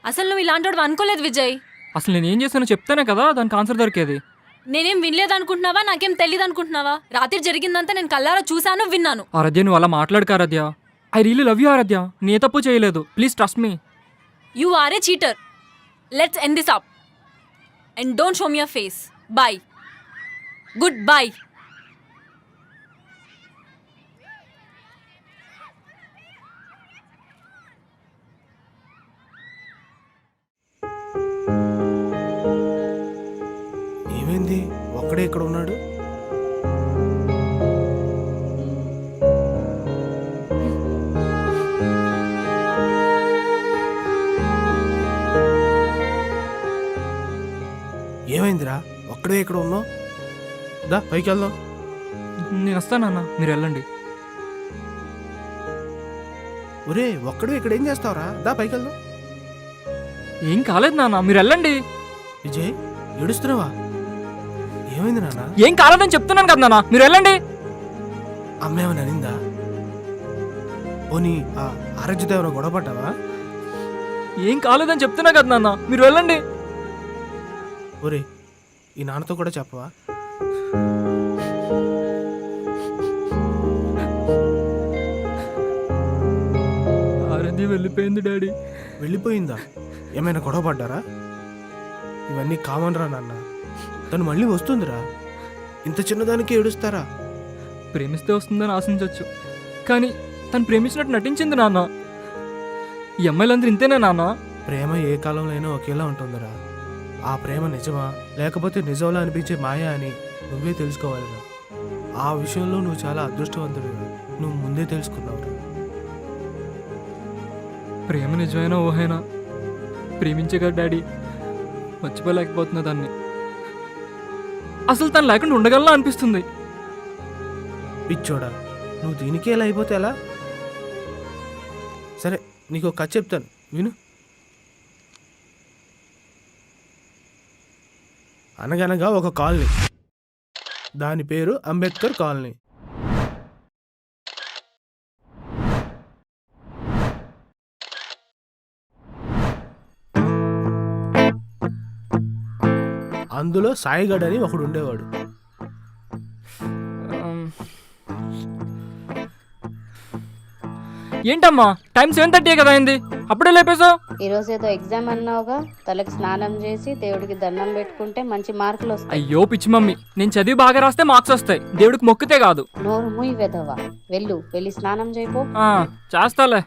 అసలు నువ్వు ఇలాంటి అనుకోలేదు విజయ్. అసలు నేను ఏం చేశానో చెప్తానే కదా దానికి ఆన్సర్ దొరికేది. నేనేం వినలేదు అనుకుంటున్నావా, నాకేం తెలియదు అనుకుంటున్నావా? రాత్రి జరిగిందంతా నేను కల్లారా చూశాను, విన్నాను. ఆరాధ్య నువ్వు అలా మాట్లాడక Aaradhya. I really love you Aaradhya. నీ తప్పు చేయలేదు, please trust me. You are a cheater. Let's end this up and don't show me your face. Bye, good bye. ఏమైంది ఒక్కడే ఇక్కడ ఉన్నాడు? ఏమైందిరా ఒక్కడే ఇక్కడ ఉన్నావు? దా పైకి వెళ్దాం. నేను వస్తానన్నా, మీరు వెళ్ళండి. ఒరే ఒక్కడే ఇక్కడ ఏం చేస్తావురా? దా పైకి వెళ్దాం. ఏం కాలేదు నాన్న, మీరు వెళ్ళండి. విజయ్ ఏడుస్తున్నావా? ఏమైంది నాన్న? ఏం కాలేదని చెప్తున్నాను కదా నాన్న, మీరు వెళ్ళండి. అమ్మ ఏమైనా అనిందా? పోనీ ఆ ఆరోగ్యతో ఏమైనా గొడవ పడ్డావా? ఏం కాలేదని చెప్తున్నా కదా నాన్న, మీరు వెళ్ళండి. ఒరే ఈ నాన్నతో కూడా చెప్పవా? ఆరాధ్య వెళ్ళిపోయింది డాడీ. వెళ్ళిపోయిందా? ఏమైనా గొడవ పడ్డారా? ఇవన్నీ కామన్ రా నాన్న. తను మళ్ళీ వస్తుందిరా. ఇంత చిన్నదానికి ఏడుస్తారా? ప్రేమిస్తే వస్తుందని ఆశించవచ్చు, కానీ తను ప్రేమించినట్టు నటించింది నాన్న. ఈ అమ్మాయిలందరూ ఇంతేనా నాన్న? ప్రేమ ఏ కాలంలో అయినా ఒకేలా ఉంటుందిరా. ఆ ప్రేమ నిజమా లేకపోతే నిజంలా అనిపించే మాయా అని నువ్వే తెలుసుకోవాలిరా. ఆ విషయంలో నువ్వు చాలా అదృష్టవంతుడిరా. నువ్వు ముందే తెలుసుకున్నావురా. ప్రేమ నిజమైనా ఊహైనా ప్రేమించే కదా డాడీ, మర్చిపోలేకపోతున్నా దాన్ని. అసలు తను లేకుండా ఉండగలనా అనిపిస్తుంది. పిచ్చోడా, నువ్వు దీనికే ఎలా అయిపోతే ఎలా? సరే నీకు ఒక కథ చెప్తాను విను. అనగనగా ఒక కాలనీ. దాని పేరు అంబేద్కర్ కాలనీ. అందులో సాయిగడ్ అని ఒకడు ఉండేవాడు. ఏంటమ్మా టైం 7:30 కదా అయింది, అప్పుడే లేపేసావు? ఈరోజు ఏదో ఎగ్జామ్ అన్నావుగా, తలకి స్నానం చేసి దేవుడికి దండం పెట్టుకుంటే మంచి మార్కులు వస్తాయి. అయ్యో పిచ్చి మమ్మీ, నేను చదివి బాగా రాస్తే మార్క్స్ వస్తాయి, దేవుడికి మొక్కితే కాదు. నోరు మూయి వెదవా, వెళ్ళి స్నానం చేయిపో. చేస్తాలే.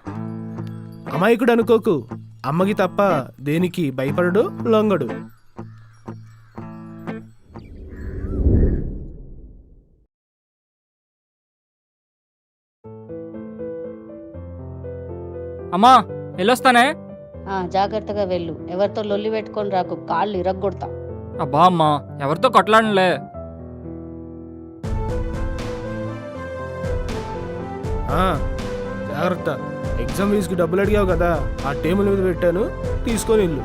అమాయకుడు అనుకోకు, అమ్మకి తప్ప దేనికి భయపడడు, లొంగడు. అమ్మా వెళ్ళొస్తానే. జాగ్రత్తగా వెళ్ళు, ఎవరితో లొల్లి పెట్టుకొని రాకు, కాళ్ళు ఇరగ్గొడతా. అబ్బా అమ్మా, ఎవరితో కొట్లాడలే. జాగ్రత్త. ఎగ్జామ్ ఫీజుకి డబ్బులు అడిగావు కదా, ఆ టేబుల్ మీద పెట్టాను, తీసుకొని వెళ్ళు.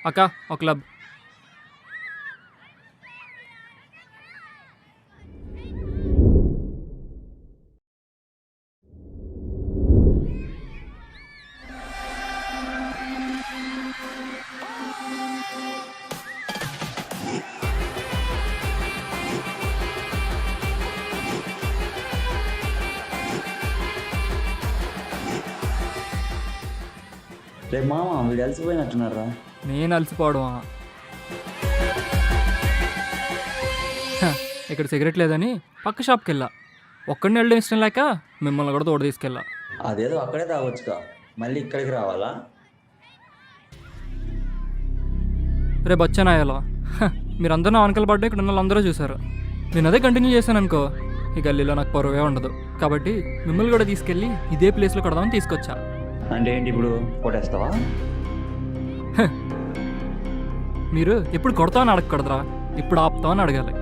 అక్క ఒక క్లబ్. రేపు మామ వీడు అలసిపోయినట్టున్నారా? నేను అలసిపోవడమా? ఇక్కడ సిగరెట్ లేదని పక్క షాప్కి వెళ్ళా. ఒక్కడిని వెళ్ళడం ఇష్టం లేక మిమ్మల్ని కూడా తోడు తీసుకెళ్ళా. అదేదో అక్కడే తాగొచ్చుగా, మళ్ళీ ఇక్కడికి రావాలా? రేపు వచ్చాను అయ్యాలో. మీరందరూ నా వెనకాల పడ్డా ఇక్కడ ఉన్న వాళ్ళందరూ చూసారు. నేను అదే కంటిన్యూ చేశాను అనుకో, ఈ గల్లీలో నాకు పరువే ఉండదు. కాబట్టి మిమ్మల్ని కూడా తీసుకెళ్ళి ఇదే ప్లేస్లో కొడదామని తీసుకొచ్చా. అంటే ఏంటి ఇప్పుడు కొట్టేస్తావా? మీరు ఎప్పుడు కొడతామని అడగకూడదురా, ఇప్పుడు ఆపుతామని అడగాలి.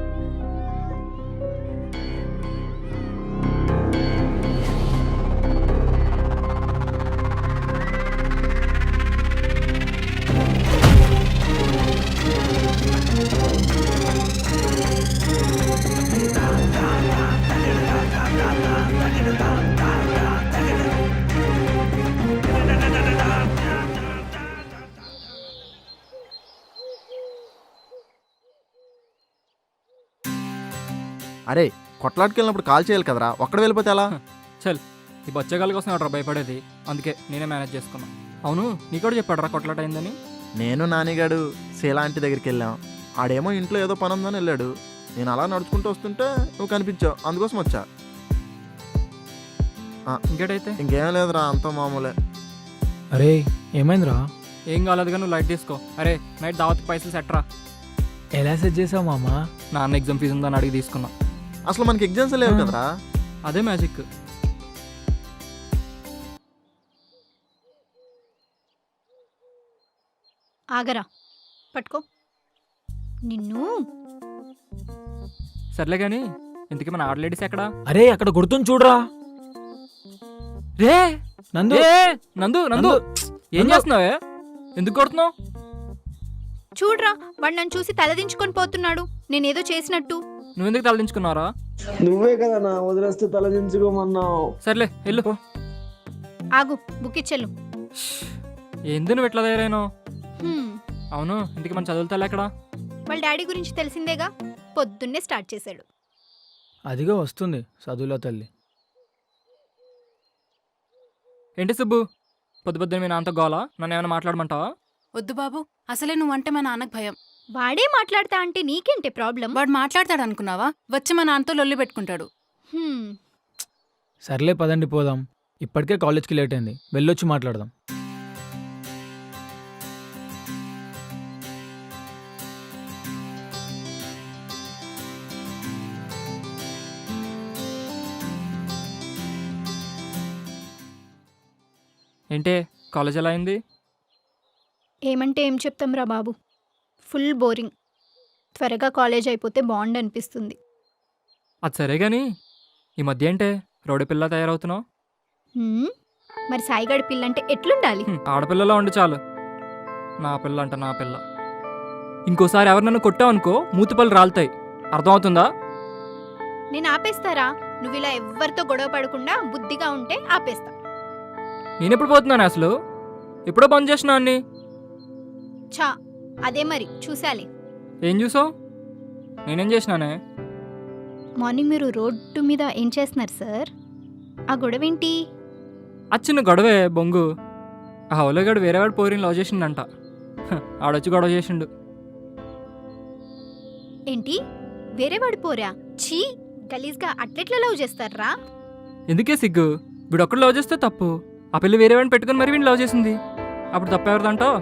అరే కొట్లాడికి వెళ్ళినప్పుడు కాల్ చేయాలి కదరా, ఒక్కడ వెళ్ళిపోతే ఎలా? చల్, ఈ బొచ్చగాళ్ళ కోసం ఎవడరా భయపడేది, అందుకే నేనే మేనేజ్ చేసుకున్నా. అవును, నీకు కూడా చెప్పాడరా కొట్లాట అయిందని? నేను నానిగాడు శీలా ఆంటీ దగ్గరికి వెళ్ళాం. ఆడేమో ఇంట్లో ఏదో పని ఉందని వెళ్ళాడు. నేను అలా నడుచుకుంటూ వస్తుంటే నువ్వు కనిపించావు, అందుకోసం వచ్చా. ఇంకేటైతే ఇంకేం లేదురా, అంతా మామూలే. అరే ఏమైందిరా? ఏం కాలేదుగా, నువ్వు లైట్ తీసుకో. అరే నైట్ దావత్కి పైసలు సెట్రా. ఎలా సెట్ చేసావు మామా? నాన్న ఎగ్జామ్ ఫీజు ఉందని అడిగి తీసుకున్నా. అసలు మనకి ఎగ్జామ్స్ లేవు కదరా. అదే మ్యాజిక్. ఆగరా, పట్టుకో నిన్ను. సర్లే కానీ ఇంతకీ మన ఆడ లేడీస్ ఎక్కడా? అరే అక్కడ గుర్తుంది చూడరా. రే నందు ఏ, నందు నందు ఏం చేస్తున్నావే? ఎందుకు కొడుతున్నావు? చూడరా, వాడు నన్ను చూసి తలదించుకొని పోతున్నాడు, నేనేదో చేసినట్టు. నువ్వెందుకు తలదించుకున్నారా? నువ్వే కదా నా వదిలేస్తే తలదించుకోమన్నావు. సర్లే వెళ్ళు. ఆగు, బుక్ ఇచ్చెళ్ళు. ఏంది నువ్వు ఎట్లా తయారైనావు? అవును, ఇంటికి మన చదువుతాలే ఎక్కడా? వాళ్ళ డాడీ గురించి తెలిసిందేగా, పొద్దున్నే స్టార్ట్ చేశాడు. అదిగో వస్తుంది చదువులో తల్లి. ఏంటి సుబ్బు, పొద్దు పొద్దున్న మీ నాన్నతో గోలా? నన్ను ఏమైనా మాట్లాడమంటావా? వద్దు బాబు, అసలే నువ్వంటే మా నాన్నకు భయం. వాడే మాట్లాడతా అంటే నీకేంటి ప్రాబ్లం? వాడు మాట్లాడతాడు అనుకున్నావా? వచ్చి మా నాన్నతో లొల్లి పెట్టుకుంటాడు. సర్లే పదండి పోదాం, ఇప్పటికే కాలేజ్కి లేట్ అయింది, వెళ్ళొచ్చి మాట్లాడదాం. ఏంటే కాలేజ్ ఎలా అయింది? ఏమంటే ఏం చెప్తాం రా బాబు, ఫుల్ బోరింగ్. త్వరగా కాలేజ్ అయిపోతే బాగుండు అనిపిస్తుంది. అది సరే కానీ ఈ మధ్య ఏంటే రౌడీ పిల్ల తయారవుతున్నావు? మరి సాయిగాడి పిల్లంటే ఎట్లుండాలి? ఆడపిల్లలో ఉండి చాలు. నా పిల్ల అంట నా పిల్ల. ఇంకోసారి ఎవరు నన్ను కొట్టావనుకో మూతిపళ్ళు రాలుతాయి, అర్థమవుతుందా? నేను ఆపేస్తారా? నువ్వు ఇలా ఎవ్వరితో గొడవ పడకుండా బుద్ధిగా ఉంటే ఆపేస్తా. నేనెప్పుడు పోతున్నాను అసలు? ఎప్పుడో బంద్ చేసినా అన్ని. చా, అదే మరి చూసాలి. ఏం చూసావు? నేనేం చేసినానే? మార్నింగ్ మీరు రోడ్డు మీద ఏం చేస్తున్నారు సార్? ఆ గొడవ ఏంటి? చిన్న గొడవే బొంగు. ఆ హౌలగాడు వేరేవాడు పోరిని లవ్ చేసిండంట. ఆడొచ్చి గొడవ చేసిండు. ఏంటి వేరే వాడు పోరా? చీ, గలీజ్గా అట్లెట్లా లవ్ చేస్తారా? ఎందుకే సిగ్గు? వీడొక్కడు లవ్ చేస్తే తప్పు, ఆ పిల్ల వేరేవాడిని పెట్టుకుని మరి వీడిని లవ్ చేసింది. అప్పుడు తప్పెవరిదంటావు?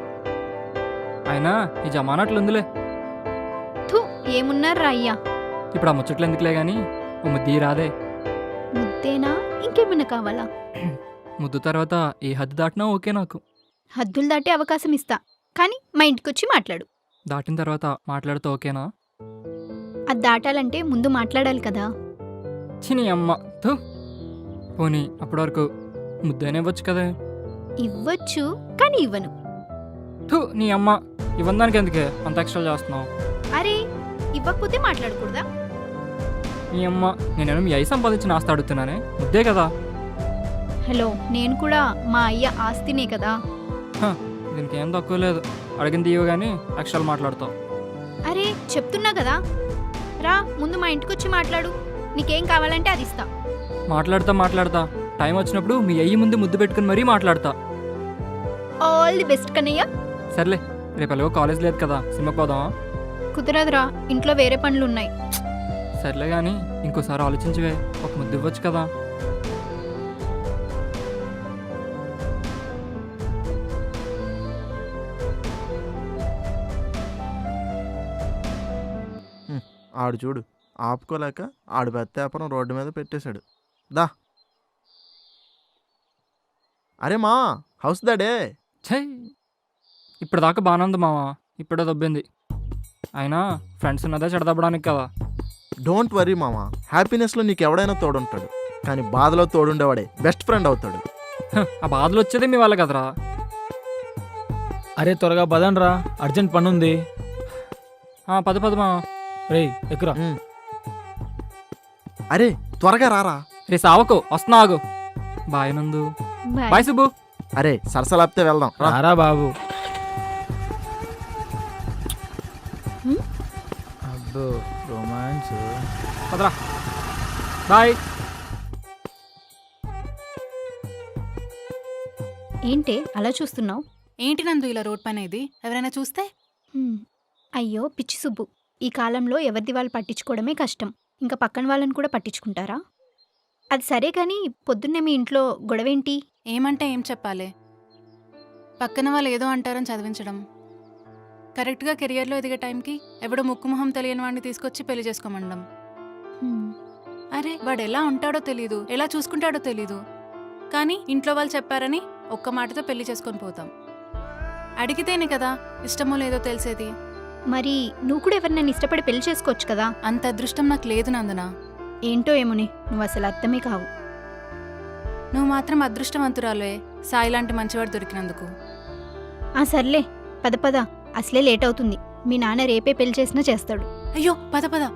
అయినా ఈ జమానట్లుందిలే. థూ, ఏమున్నారా అయ్యా? ఇప్పుడు ఆ ముచ్చట్లు ఎందుకులే గాని ఓ ముద్ది రాదే? ముద్దేనా, ఇంకేమైనా కావాలా? ముద్దు తర్వాత ఏ హద్దు దాటినా ఓకే నాకు. హద్దులు దాటే అవకాశం ఇస్తా, కానీ మా ఇంటికొచ్చి మాట్లాడు. దాటిన తర్వాత మాట్లాడితే ఓకేనా? అది దాటాలంటే ముందు మాట్లాడాలి కదా. చిని అమ్మ థూ. పోనీ అప్పటి వరకు ముద్దనే ఇవ్వచ్చు కదా? ఇవ్వచ్చు, కానీ ఇవ్వను. థూ నీ అమ్మ, ఇవ్వడానికి ఎందుకే అంత ఎక్స్ట్రా చేస్తున్నావు? అరే, ఇవ్వకపోతే మాట్లాడకూడదా? నీ అమ్మ, నేనేమో మీ అయ్యి సంపాదించిన ఆస్తి అడుగుతున్నానే, ముద్దే కదా. హలో, నేను కూడా మా అయ్య ఆస్తినే కదా. దీనికి ఏం తక్కువ లేదు. అడిగింది ఇవ్వ కానీ అక్షరాలు మాట్లాడతావు. అరే చెప్తున్నా కదా, రా ముందు మా ఇంటికొచ్చి మాట్లాడు. నీకేం కావాలంటే అది ఇస్తా. మాట్లాడతా టైం వచ్చినప్పుడు మీ అయ్యి ముందు ముద్దు పెట్టుకుని మరీ మాట్లాడతా. All the best Kannayya. సర్లే, రేపు ఎలాగో కాలేజ్ లేదు కదా, సినిమాకి పోదామా? కుదరదురా, ఇంట్లో వేరే పనులు ఉన్నాయి. సర్లే కానీ ఇంకోసారి ఆలోచించవే, ఒక ముద్దు ఇవ్వచ్చు కదా. ఆడు చూడు, ఆపుకోలేక ఆడు బెత్తేపరం రోడ్డు మీద పెట్టేశాడు. దా అరే మా హౌస్ దాడే. ఛై, ఇప్పుడు దాకా బాగానే ఉంది మావా, ఇప్పుడే దొబ్బింది. అయినా ఫ్రెండ్స్ ఉన్నదే చెడదబ్బడానికి కదా. డోంట్ వరీ మామ, హ్యాపీనెస్లో నీకు ఎవడైనా తోడుంటాడు, కానీ బాధలో తోడుండేవాడే బెస్ట్ ఫ్రెండ్ అవుతాడు. ఆ బాధలు వచ్చేదే మీ వాళ్ళ కదరా. అరే త్వరగా పదండ్రా, అర్జెంట్ పని ఉంది. పద మావా. రేయ్ ఎక్కురా. అరే త్వరగా రారా. రే సావకు, వస్తున్నా ఆగు. బాయ్ నందు. బాయ్ సుబ్బు. అరే సరసలాపితే వెళ్దాం రా. రారా బాబు. అబ్బో రొమాన్స్. పదరా. బాయ్. ఏంటే అలా చూస్తున్నావు? ఏంటి నందు ఇలా రోడ్ పైన ఇది? ఎవరైనా చూస్తే? అయ్యో పిచ్చి సుబ్బు, ఈ కాలంలో ఎవరిది వాళ్ళు పట్టించుకోవడమే కష్టం, ఇంకా పక్కన వాళ్ళని కూడా పట్టించుకుంటారా? అది సరే కానీ పొద్దున్నే మీ ఇంట్లో గొడవేంటి? ఏమంటే ఏం చెప్పాలి? పక్కన వాళ్ళు ఏదో అంటారని చదివించడం, కరెక్ట్గా కెరియర్లో ఎదిగే టైంకి ఎవడో ముక్కు మొహం తెలియని వాడిని తీసుకొచ్చి పెళ్లి చేసుకోమండం. హ్మ్, అరే వాడు ఎలా ఉంటాడో తెలీదు, ఎలా చూసుకుంటాడో తెలీదు, కానీ ఇంట్లో వాళ్ళు చెప్పారని ఒక్క మాటతో పెళ్లి చేసుకొని పోతాం. అడిగితేనే కదా ఇష్టమో లేదో తెలిసేది. మరి నువ్వు కూడా ఎవరినైనా ఇష్టపడి పెళ్లి చేసుకోవచ్చు కదా? అంత అదృష్టం నాకు లేదు నందన. ఏంటో ఏమోని, నువ్వు అసలు అర్థమే కావు. నువ్వు మాత్రం అదృష్టవంతురాలే సాయి లాంటి మంచివాడు దొరికినందుకు. ఆ సర్లే, పద పద, అసలే లేట్ అవుతుంది. మీ నాన్న రేపే పెళ్లి చేసినా చేస్తాడు. అయ్యో పద పద.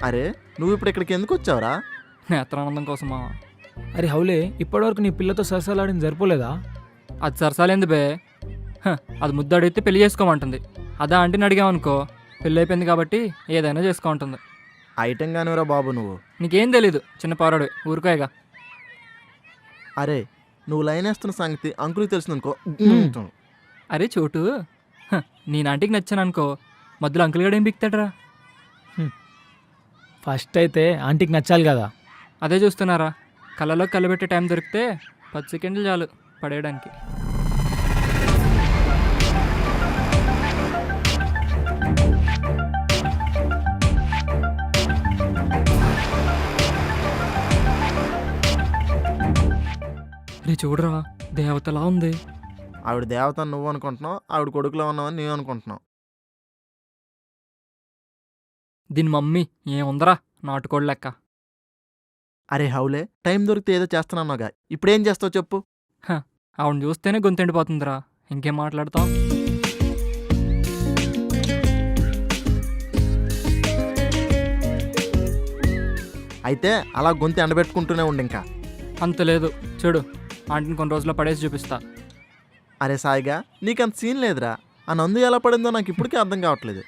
అరే నువ్వు ఇప్పుడు ఇక్కడికి ఎందుకు వచ్చావురా? నేత్రానందం కోసమా? అరే హౌలే, ఇప్పటివరకు నీ పిల్లతో సరసాలాడిని సరిపోలేదా? అది సరసాలేంది బే. అది ముద్దు అడిగితే పెళ్లి చేసుకోమంటుంది. అదే ఆంటీని అడిగామనుకో, పెళ్ళి అయిపోయింది కాబట్టి ఏదైనా చేసుకోమంటుంది. ఐటెం కానివరా బాబు నువ్వు. నీకేం తెలీదు, చిన్న పారాడు, ఊరుకోయగా. అరే నువ్వు లైన్ వేస్తున్న సంగతి అంకుల్కి తెలిసిందనుకో. అరే చోటు, నేను ఆంటీకి నచ్చాననుకో, మధ్యలో అంకుల్ గడు ఏం బిక్తాడరా? ఫస్ట్ అయితే ఆంటీకి నచ్చాలి కదా. అదే చూస్తున్నారా, కళ్ళలో కళ్ళబెట్టే టైం దొరికితే 10 సెకండ్లు చాలు పడేయడానికి. రే చూడరా, దేవతలా ఉంది. ఆవిడ దేవత నువ్వు అనుకుంటున్నావు, ఆవిడ కొడుకులో ఉన్నావని నేను అనుకుంటున్నావు. దీని మమ్మీ ఏముందరా, నాటుకోడు లెక్క. అరే హౌలే, టైం దొరికితే ఏదో చేస్తున్నావుగా, ఇప్పుడేం చేస్తావు చెప్పు. ఆవిడ చూస్తేనే గొంతెండిపోతుందిరా, ఇంకేం మాట్లాడతాం. అయితే అలా గొంతు ఎండబెట్టుకుంటూనే ఉండి ఇంకా. అంత లేదు, చూడు ఆంటీని కొన్ని రోజుల్లో పడేసి చూపిస్తా. అరే సాయిగా, నీకంత సీన్ లేదురా. ఆ నందు ఎలా పడిందో నాకు ఇప్పటికీ అర్థం కావట్లేదు.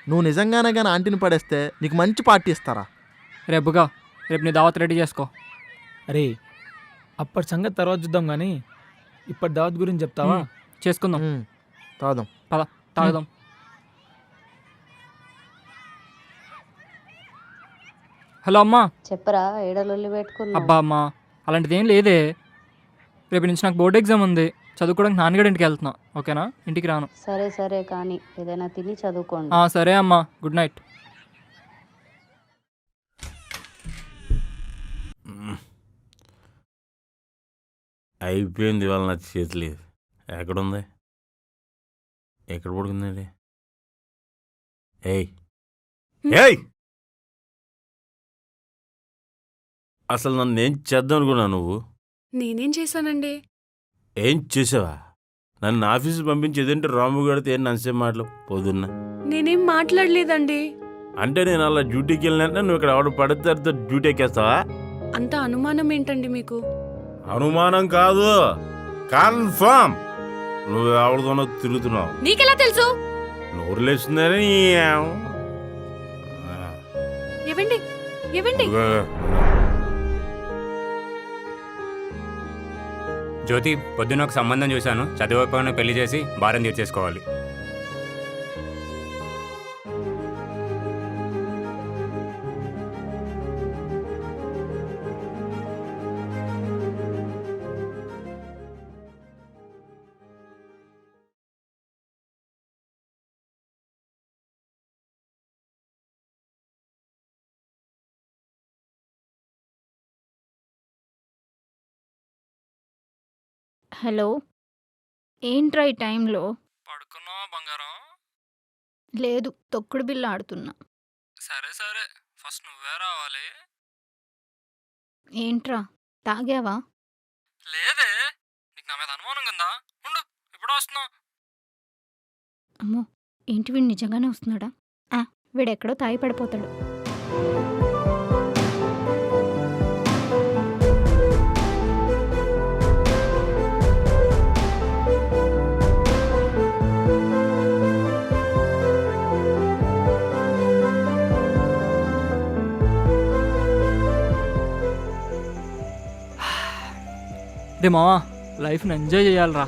నువ్వు నిజంగానే కానీ ఆంటీని పడేస్తే నీకు మంచి పార్టీ ఇస్తారా? రేపుగా, రేపు నీ దావత్ రెడీ చేసుకో. అరే అప్పటి సంగతి తర్వాత చూద్దాం కానీ ఇప్పటి దావత్ గురించి చెప్తావా? చేసుకుందాం, తాగుదాం. పద తాగుదాం. హలో అమ్మా. చెప్పరా, ఏడలొల్లి పెట్టుకున్నా? అబ్బా అమ్మా, అలాంటిది ఏం లేదే. రేపు నుంచి నాకు బోర్డు ఎగ్జామ్ ఉంది, చదువుకోవడానికి నాన్నగారి ఇంటికి వెళ్తున్నా. ఓకేనా? ఇంటికి రాను. సరే సరే, కానీ ఏదైనా తిని చదువుకోండి. సరే అమ్మా, గుడ్ నైట్. అయిపోయింది ఇవాళ నా చేతులు. ఎక్కడుంది? ఎక్కడ పడుకుందండి? ఏయ్ ఏయ్, అసలు నన్ను ఏం చేద్దాం అనుకున్నా నువ్వు? నేనేం చేశానండి? ఏం చేసావా? నన్ను ఆఫీసు పంపించేదంటే రాము గడితే ఏం నన్సేపు మాటలు పొద్దున్న. నేనేం మాట్లాడలేదండి. అంటే నేను అలా డ్యూటీకి వెళ్ళినట్టే నువ్వు ఇక్కడ ఆవిడ పడితే డ్యూటీ ఎక్కేస్తావా? అంత అనుమానం ఏంటండి మీకు? అనుమానం కాదు, కన్ఫర్మ్ నువ్వు ఆవిడతోనో తిరుగుతున్నావు. నీకెలా తెలుసు? నోరు లేస్తుందని. ఇవ్వండి ఇవ్వండి. జ్యోతి, పొద్దున్న ఒక సంబంధం చూశాను, చదివిపోయిన పెళ్లి చేసి భారం తీర్చేసుకోవాలి. హలో, ఏంట్రా ఈ టైంలో? పడుకున్నావా బంగారం? లేదు, తొక్కుడు బిల్ల ఆడుతున్నా. సరే సరే, ఫస్ట్ నువ్వే రావాలి. ఏంట్రా తాగావా? లేదే, నీకు నా మీద అనుమానం ఉందా? ఉండు, ఎప్పుడో వస్తున్నావు. అమ్మో, ఏంటి వీడు నిజంగానే వస్తున్నాడా? వీడెక్కడో తాగి పడిపోతాడు. రే మావా, లైఫ్ని ఎంజాయ్ చేయాలరా.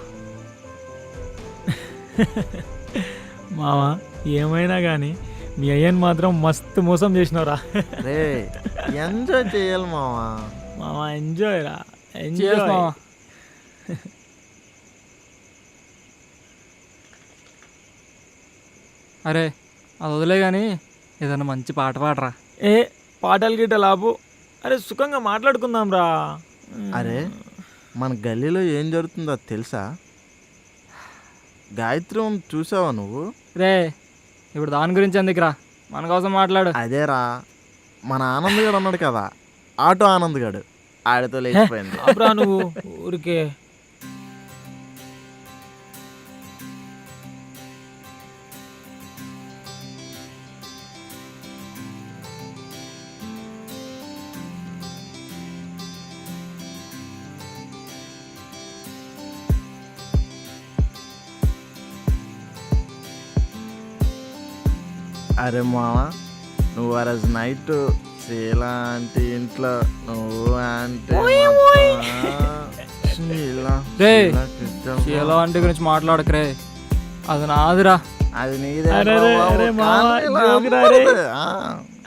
మావా ఏమైనా కానీ మీ అయ్యని మాత్రం మస్తు మోసం చేసినవరా. రే ఎంజాయ్ చేయాలి మావా. మావా ఎంజాయ్ రా, Cheers ఎంజాయ్ మావా. అరే అది వదిలే కానీ ఏదైనా మంచి పాట పాడరా. ఏ పాటలు గిట్ట లాభు. అరే సుఖంగా మాట్లాడుకుందాం రా. అరే మన గల్లీలో ఏం జరుగుతుందో తెలుసా? గాయత్రి చూసావా నువ్వు? రే ఇప్పుడు దాని గురించి ఎందుకురా, మన కోసం మాట్లాడు. అదేరా, మన ఆనంద్ గడు ఉన్నాడు కదా, ఆటో ఆనంద్ గడు, ఆడితో లేచిపోయింది. అబ్రా నువ్వు ఊరికే. అరే మామ, నువ్వు ఆ రోజు నైట్ శీలా అంటే ఇంట్లో నువ్వు అంటే రే ఎలా అంటే గురించి మాట్లాడకరే, అది నాదిరా. అది నీదే అరే రే, బాబు, అరే మామ, కానీ ఇలా జోకురా రే. అమ్మకూడదు.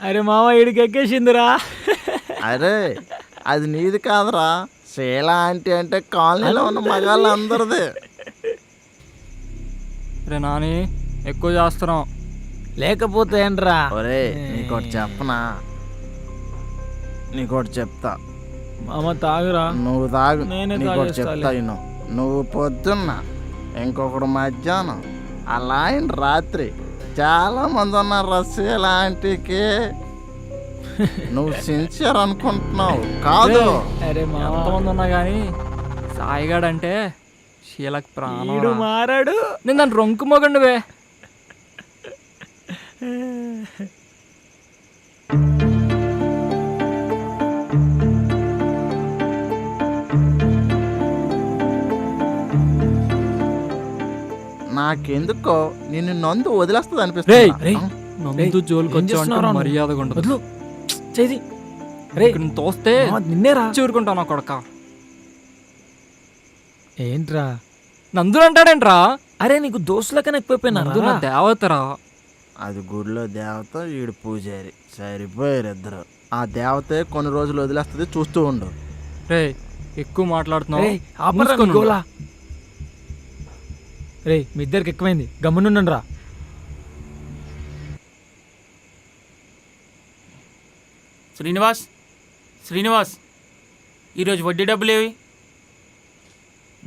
అరే మామ ఈడికి ఎక్కేసిందిరా. అరే అది నీది కాదురా, శీలా అంటే కాలనీలో ఉన్న మగాళ్ళు అందరిది. రే నాని, ఎక్కువ చేస్తున్నావు. లేకపోతే ఏంట్రా? ఒరే నీకోటి చెప్పనా? నీకోటి చెప్తా, మామ తాగురా. నువ్వు తాగు. నేనే నీకోటి తాగేస్తాలే. చెప్తా విను. నువ్వు పొద్దున్న, ఇంకొకడు మధ్యాహ్నం, అలా ఆయన రాత్రి చాలా మంది ఉన్నారు రస్సు ఇలాంటికి. నువ్వు సిన్సియర్ అనుకుంటున్నావు కాదు. అరే మామ ఎంతమంది ఉన్నా కానీ సాయిగాడంటే శీలకు ఈడు ప్రాణం. మారాడు. నేను దాన్ని రొంకు మొగండివే. నాకెందుకో నిన్ను నందు వదిలేస్తుంది రేయ్, అనిపిస్తుంది. నందు జోలికి ఏం వచ్చావంటే చేస్తున్నావురా నువ్వు? మర్యాదగా ఉండదు. వదులు చేది. రే ఇక్కడ నేను తోస్తే మామ, నిన్నేరా. చూరుకుంటాను కొడక. ఏంట్రా? నందులు అంటాడేంట్రా? అరే నీకు దోస్తులకన్నా ఎక్కువైపోయినా నందు నా దేవతరా. అది గుడిలో దేవత, ఈడు పూజారి, సరిపోయారు ఇద్దరు. ఆ దేవతే కొన్ని రోజులు వదిలేస్తుంది, చూస్తూ ఉండు. రే ఎక్కువ మాట్లాడుతున్నావు. రే ఆపరా మూసుకొని నీ గోలా. రే మీ ఇద్దరికి ఎక్కువైంది, గమ్మునుండండి రా. శ్రీనివాస్, శ్రీనివాస్, ఈరోజు వడ్డీ డబ్బులు ఏవి?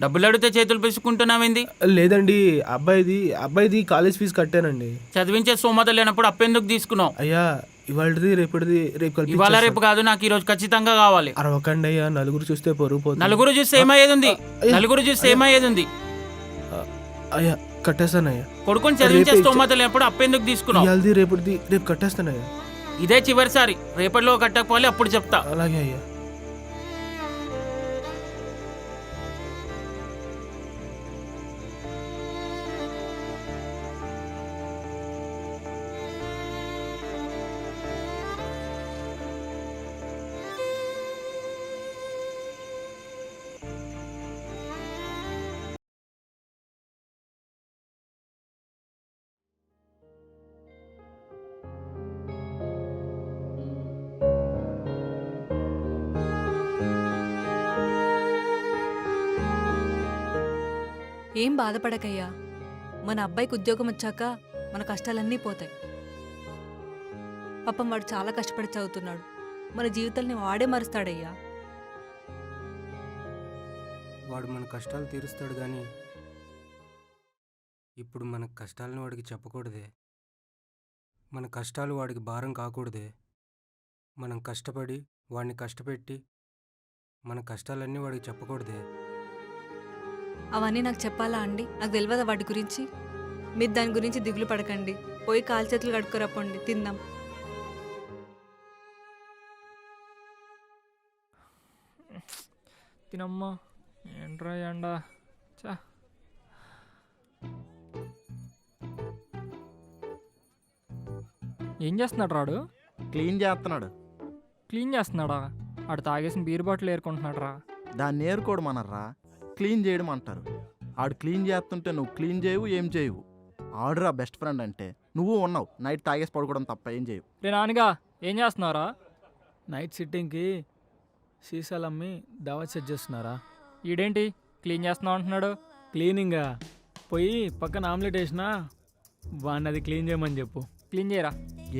డబ్బులు అడిగితే చేతులు పెసుకుంటున్నావేంది? లేదండి, అబ్బాయిది కాలేజ్ ఫీజు కట్టానండి. చదివించే స్తోమత లేనప్పుడు అప్పెందుకు తీసుకున్నావు? అయ్యా ఇవాళది రేపటిది రేపు కలిపి ఇవాళ రేపు ఇచ్చేస్తాను. కాదు, నాకు ఈరోజు ఖచ్చితంగా కావాలి. అరవకండి అయ్యా, నలుగురు చూస్తే పరుగు పోతుంది. నలుగురు చూస్తే ఏమయ్యేది ఉంది? నలుగురు చూస్తే ఏమయ్యేది ఉంది? అయ్యా కట్టేస్తానయ్యా. కొడుకుని చదివించే రేపే స్తోమత లేనప్పుడు అప్పెందుకు తీసుకున్నావు? ఇవాళది రేపటిది రేపు కట్టేస్తానయ్యా. ఇదే చివరిసారి, రేపటిలో కట్టకపోవాలి, అప్పుడు చెప్తా. అలాగే అయ్యా. ఏం బాధపడకయ్యా, మన అబ్బాయికి ఉద్యోగం వచ్చాక మన కష్టాలన్నీ పోతాయి. పాపం వాడు చాలా కష్టపడి చదువుతున్నాడు, మన జీవితాల్ని వాడే మారుస్తాడయ్యా. వాడు మన కష్టాలు తీరుస్తాడు కానీ ఇప్పుడు మన కష్టాలను వాడికి చెప్పకూడదే. మన కష్టాలు వాడికి భారం కాకూడదే. మనం కష్టపడి వాడిని కష్టపెట్టి మన కష్టాలన్నీ వాడికి చెప్పకూడదే. అవన్నీ నాకు చెప్పాలా అండి? నాకు తెలియదా వాటి గురించి? మీరు దాని గురించి దిగులు పడకండి. పోయి కాలు చేతులు కడుక్కోరప్పండి, తిందాం. తినమ్మా. ఏంట్రా ఎండ. చా. ఏం చేస్తున్నాడు రాడు? క్లీన్ చేస్తున్నాడు. క్లీన్ చేస్తున్నాడా? ఆడు తాగేసిన బీర్ బాటిల్ ఏరుకుంటున్నాడు రా. దాన్ని ఏరుకోవడమనరా, క్లీన్ చేయడం అంటారు. ఆడు క్లీన్ చేస్తుంటే నువ్వు క్లీన్ చేయవు, ఏం చేయవు. ఆడురా బెస్ట్ ఫ్రెండ్ అంటే. నువ్వు ఉన్నావు, నైట్ తాగేసి పడుకోవడం తప్ప ఏం చేయవు. రే నానిగా, ఏం చేస్తున్నారా? నైట్ సిట్టింగ్కి సీసాలు అమ్మి దావత్ సెట్ చేస్తున్నారా? ఈడేంటి క్లీన్ చేస్తున్నావు అంటున్నాడు? క్లీనింగా? పోయి పక్కన ఆమ్లెట్ వేసినా వాడిని అది క్లీన్ చేయమని చెప్పు. క్లీన్ చేయరా?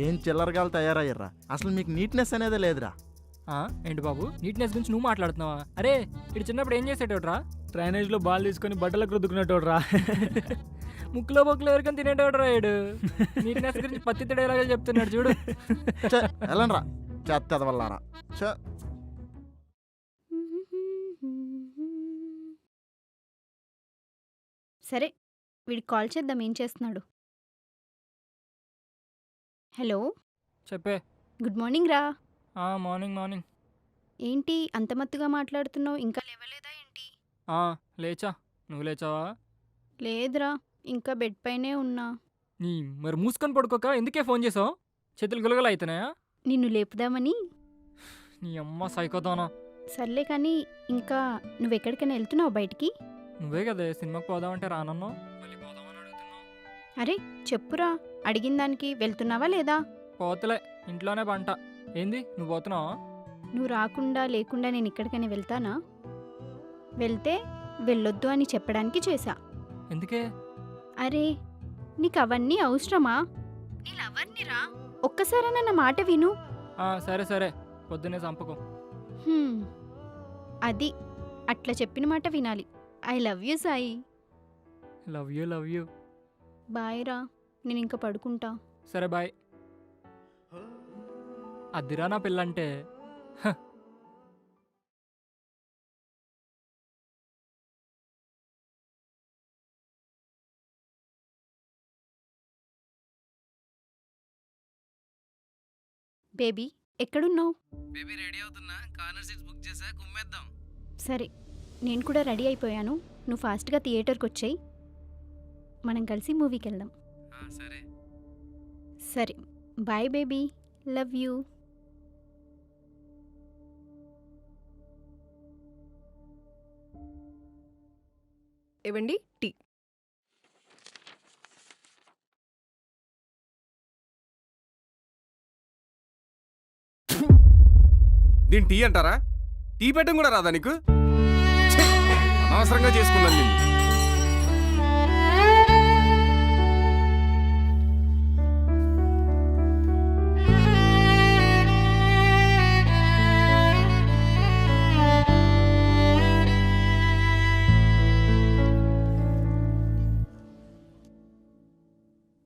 ఏం చిల్లరగాలు తయారయ్యారా? అసలు మీకు నీట్నెస్ అనేదే లేదురా. ఏంటి బాబు, నీట్నెస్ గురించి నువ్వు మాట్లాడుతున్నావా? అరే ఇటు చిన్నప్పుడు ఏం చేసేటోడ్రా? డ్రైనేజ్లో బాల్ తీసుకొని బట్టలకు రుద్దుకునేటోడ్రా. ముక్కులో బొక్కులో ఎవరికని తినేటోడ్రా ఏడు. నీట్నెస్ గురించి పత్తి తడేలాగా చెప్తున్నాడు చూడు. ఎలాండ్రా చెత్త వల్లారా. సరే, వీడికి కాల్ చేద్దాం. ఏం చేస్తున్నాడు? హలో, చెప్పే. గుడ్ మార్నింగ్ రా. Morning morning. ఏంటి అంత మత్తుగా మాట్లాడుతున్నావు? ఇంకా లేవలేదా ఏంటి? లేచా. నువ్వు లేచావా? లేదురా, ఇంకా బెడ్ పైనే ఉన్నా. మరి మూసుకొని పడుకోక ఎందుకే ఫోన్ చేసావు? చేతులు గులగలు అవుతున్నాయా? నిన్ను లేపుదామని. నీ అమ్మ సైకోదానా. సర్లే కానీ, ఇంకా నువ్వెక్కడికైనా వెళ్తున్నావు బయటికి? నువ్వే కదా సినిమాకి పోదామంటే రానన్నావు. మళ్ళీ పోదామని అడుగుతున్నావు. అరే చెప్పురా, అడిగిన దానికి వెళ్తున్నావా లేదా? పోతలే, ఇంట్లోనే పంట. ఏంది నువ్వు పోతున్నావా? నువ్వు రాకుండా లేకుండా నేను ఇక్కడికైనా వెళ్తానా? వెళ్తే వెళ్ళొద్దు అని చెప్పడానికి చేశా. ఎందుకే? అరే నీకు అవన్నీ అవసరమా? నీలెవర్నిరా? ఒక్కసారైనా నా మాట విను. సరే సరే, పొద్దున్నే చంపకు. అది అట్లా చెప్పిన మాట వినాలి. I love you Sai. Love you love you. Bye రా, నేను ఇంకా పడుకుంటా. సరే బాయ్. అద్దిరా నా పిల్లంటే. బేబీ ఎక్కడున్నావు? బేబీ రెడీ అవుతున్నా, కార్నర్ సీట్స్ బుక్ చేసా, కుమ్మేద్దాం. సరే, నేను కూడా రెడీ అయిపోయాను. నువ్వు ఫాస్ట్గా థియేటర్కి వచ్చేయి, మనం కలిసి మూవీకి వెళ్దాం. సరే సరే బాయ్ బేబీ, లవ్ యూ. ఇవ్వండి టీ. దీని టీ అంటారా? టీ పెట్టడం కూడా రాదా నీకు? అనవసరంగా చేసుకున్నాను నిన్ను.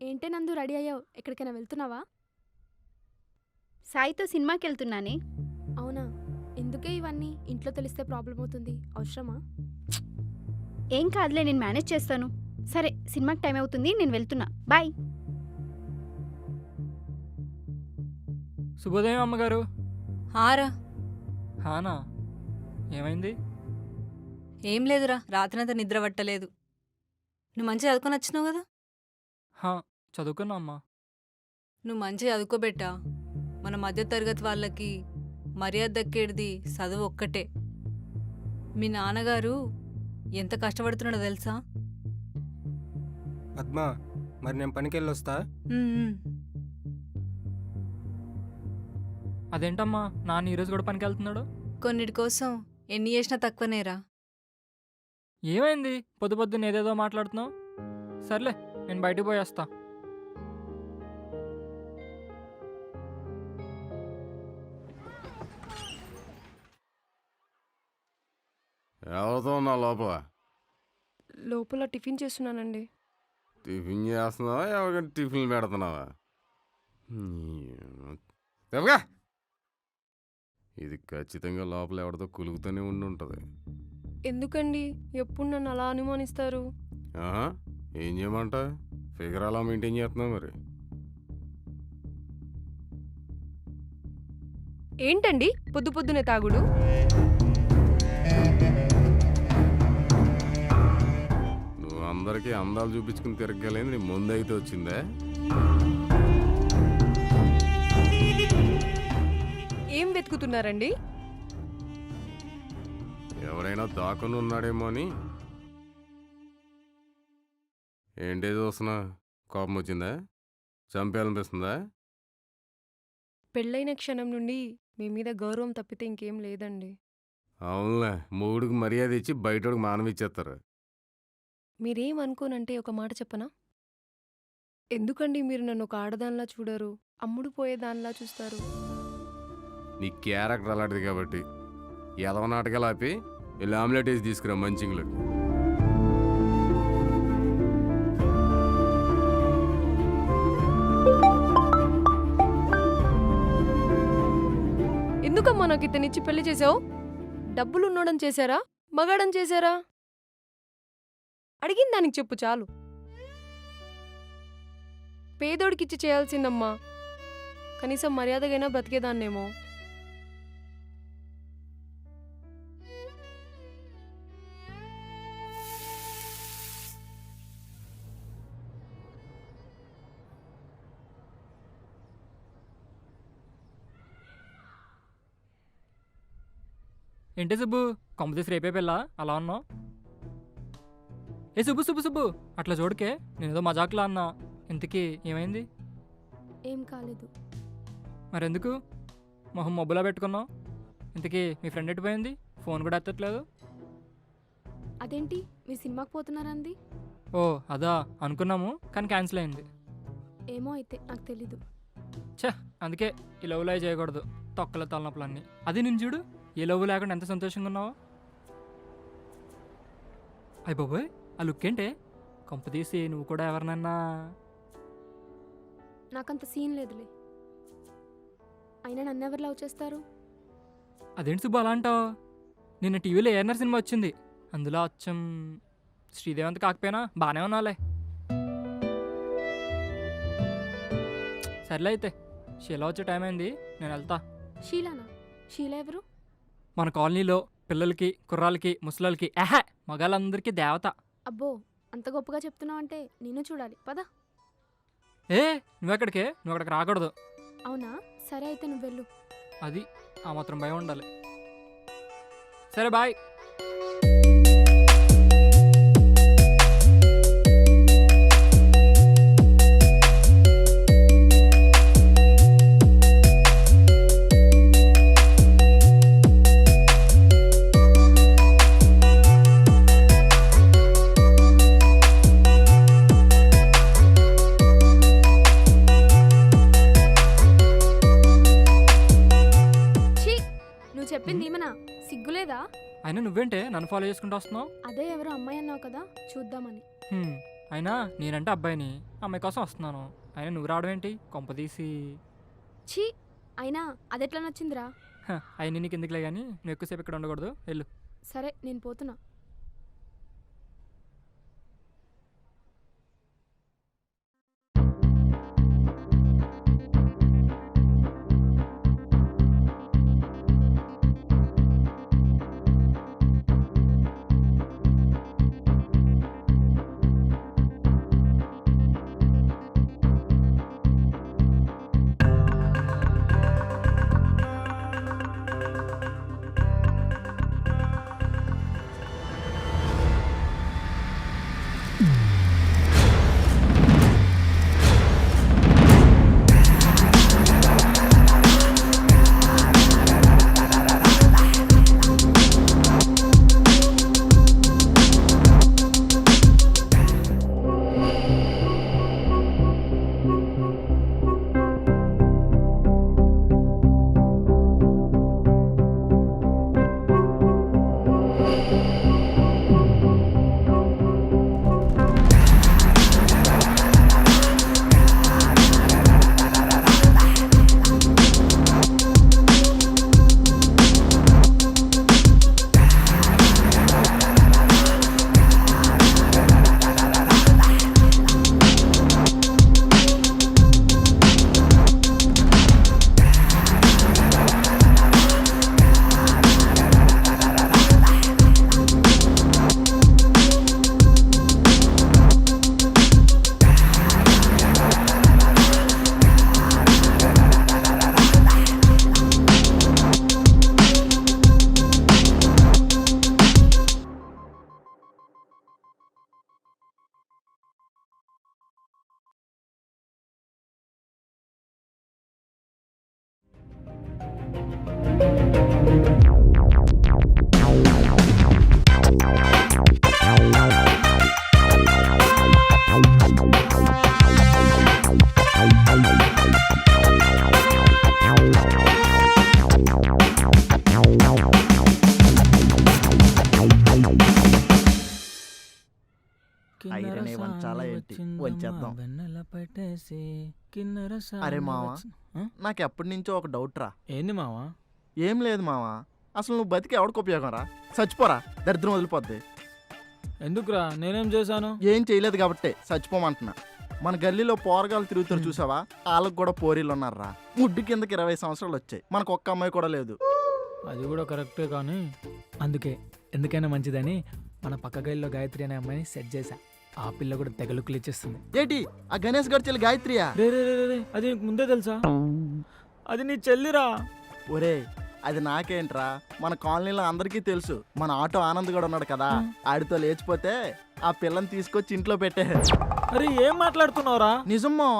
ఏంటే నందు, రెడీ అయ్యావు? ఎక్కడికైనా వెళ్తున్నావా? సాయితో సినిమాకి వెళ్తున్నానే. అవునా? ఎందుకే ఇవన్నీ? ఇంట్లో తెలిస్తే ప్రాబ్లం అవుతుంది. అవసరమా? ఏం కాదులే, నేను మేనేజ్ చేస్తాను. సరే, సినిమాకి టైం అవుతుంది, నేను వెళ్తున్నా. బాయ్. శుభోదయం అమ్మగారు. హారా. హానా, ఏమైంది? ఏం లేదురా, రాత్రినంతా నిద్ర పట్టలేదు. నువ్వు మంచిగా చదువుకొని వచ్చినావు కదా? చదువుకున్నా అమ్మా. నువ్వు మంచిగా చదువుకోబెట్టా. మన మధ్య తరగతి వాళ్ళకి మర్యాద దక్కేది చదువు ఒక్కటే. మీ నాన్నగారు ఎంత కష్టపడుతున్నాడో తెలుసా? పద్మా, మరి నేను పనికి వెళ్ళొస్తా. అదేంటమ్మా, నాన్న ఈరోజు కూడా పనికి వెళ్తున్నాడు? కొన్నిటి కోసం ఎన్ని చేసినా తక్కువనేరా. ఏమైంది పొద్దు పొద్దున్న ఏదేదో మాట్లాడుతున్నావు? సర్లే, నేను బయటకు పోయేస్తా. ఎవరితో ఉన్నా లోపల? లోపల టిఫిన్ చేస్తున్నానండి. టిఫిన్ చేస్తున్నావా? ఎవరికైనా టిఫిన్ పెడుతున్నావా? ఎవగా ఇది ఖచ్చితంగా లోపల ఎవరితో కులుగుతూనే ఉండి ఉంటుంది. ఎందుకండి ఎప్పుడు నన్ను అలా అనుమానిస్తారు? ఆహా, ఏం చేయమంట? ఫిగర్ అలా మెయింటైన్ చేస్తున్నావు మరి. ఏంటండి పొద్దు పొద్దునే తాగుడు? నువ్వు అందరికీ అందాలు చూపించుకుని తిరగలేదు, నీ ముందు అయితే వచ్చిందే. ఏం వెతుకుతున్నారండి? ఎవరైనా దాక్కుని ఉన్నాడేమో అని. ఏంటి చూస్తున్నా? కోపం వచ్చిందా? చంపేయాలనిపిస్తుందా? పెళ్ళైన క్షణం నుండి మీ మీద గౌరవం తప్పితే ఇంకేం లేదండి. అవునులే, మూడుకి మర్యాద ఇచ్చి బయటోడికి మానవ ఇచ్చేస్తారు. మీరేం అనుకోనంటే ఒక మాట చెప్పనా? ఎందుకండి మీరు నన్ను ఒక ఆడదానిలా చూడరు, అమ్ముడు పోయేదానిలా చూస్తారు? నీ క్యారెక్టర్ అలాంటిది కాబట్టి ఎదవ నాటకాలు ఆపి వెళ్ళి ఆమ్లెట్ వేసి తీసుకురా మంచింగ్లోకి. ఎందుకమ్మా నాకు ఇతనిచ్చి పెళ్లి చేసావు? డబ్బులు ఉన్నోడం చేశారా, మగాడం చేశారా? అడిగిన దానికి చెప్పు చాలు. పేదోడికిచ్చి చేయాల్సిందమ్మా, కనీసం మర్యాదగైనా బతికేదాన్నేమో. ఏంటి సుబ్బు, కొంపతీసి రేపే పిల్ల అలా ఉన్నావు? ఏ సుబ్బు సుబ్బు సుబ్బు, అట్లా చూడకే, నేనేదో మజాక్లా అన్నా. ఇంతకీ ఏమైంది? ఏం కాలేదు. మరెందుకు మొహం మబ్బులా పెట్టుకున్నావు? ఇంతకీ మీ ఫ్రెండ్ ఎట్టిపోయింది? ఫోన్ కూడా ఎత్తట్లేదు. అదేంటి మీరు సినిమాకి పోతున్నారంది? ఓ అదా, అనుకున్నాము కానీ క్యాన్సిల్ అయింది. ఏమో అయితే నాకు తెలీదు. ఛే, అందుకే ఈ లవ్లో చేయకూడదు, తొక్కల తలనొప్పులన్నీ. అది నేను చూడు, ఏ లవ్ లేకుండా ఎంత సంతోషంగా ఉన్నావో. అయ్య బాబోయ్, ఆ లుక్ ఏంటే? కొంపతీసి నువ్వు కూడా ఎవరినన్నా? నాకంత సీన్ లేదులే. అయినా నన్ను ఎవరు లవ్ చేస్తారు? అదేంటి సుబ్బు అలా అంటావు? నిన్న టీవీలో ఏఆర్ఆర్ సినిమా వచ్చింది, అందులో అచ్చం శ్రీదేవంత కాకపోయినా బాగానే ఉన్నాలే. సర్లే అయితే, షీలా వచ్చే టైం అయింది, నేను వెళ్తా. షీలానా? షీలా ఎవరు? మన కాలనీలో పిల్లలకి, కుర్రాలకి, ముసలాలకి, ఆహా మగాళ్ళందరికీ దేవత. అబ్బో, అంత గొప్పగా చెప్తున్నావు అంటే నేను చూడాలి, పద. ఏ నువ్వెక్కడికే? నువ్వు అక్కడికి రాకూడదు. అవునా? సరే అయితే నువ్వు వెళ్ళు. అది ఆ మాత్రం భయం ఉండాలి. సరే బాయ్. చెప్పింది ఏమన్నా సిగ్గులేదా? అయినా నువ్వేంటే నన్ను ఫాలో చేసుకుంటూ వస్తున్నావు? అదే ఎవరో అమ్మాయి అన్నావు కదా, చూద్దామని. అయినా నేనంటే అబ్బాయిని, అమ్మాయి కోసం వస్తున్నాను. అయినా నువ్వు రావడం ఏంటి? కొంపదీసి ఛీ, అయినా అదెట్లా నచ్చిందిరా? అయినా నీకు ఎందుకులే కానీ, నువ్వు ఎక్కువసేపు ఇక్కడ ఉండకూడదు, వెళ్ళు. సరే నేను పోతున్నా. ఐరన్ వంచాలా ఏంటి వంచేద్దాం. అరే మావా, నాకు ఎప్పటి నుంచో ఒక డౌట్ రా. ఏంది మావా? ఏం లేదు మావా, అసలు నువ్వు బతికి ఎవడికి ఉపయోగం రా? చచ్చిపోరా, దరిద్రం వదిలిపోద్ది. ఎందుకురా, నేనేం చేశాను? ఏం చేయలేదు కాబట్టి చచ్చిపోమంటున్నా. మన గల్లీలో పోరగాలు తిరుగుతారు చూసావా, వాళ్ళకి కూడా పోరీలు ఉన్నారా. ముడ్డు కిందకి 20 సంవత్సరాలు వచ్చాయి, మనకు ఒక్క అమ్మాయి కూడా లేదు. అది కూడా కరెక్టే, కానీ ఎందుకైనా మంచిదని మన పక్క గదిలో గాయత్రి అనే అమ్మాయిని సెట్ చేశా. ఆ పిల్ల కూడా తెగలుక్కులు ఇచ్చేస్తుంది. ఏంటి ఆ గణేష్ గారి చెల్లి గాయత్రియా? రే రే రే రే, అది నీకు ముందే తెలుసా? అది నీ చెల్లిరా. ఒరే, అది నాకేంట్రా, మన కాలనీలో అందరికీ తెలుసు. మన ఆటో ఆనంద్ కూడా ఉన్నాడు కదా, ఆడితో లేచిపోతే ఆ పిల్లని తీసుకొచ్చి ఇంట్లో పెట్టే. అరే ఏం మాట్లాడుతున్నావురా? నిజమ్మా,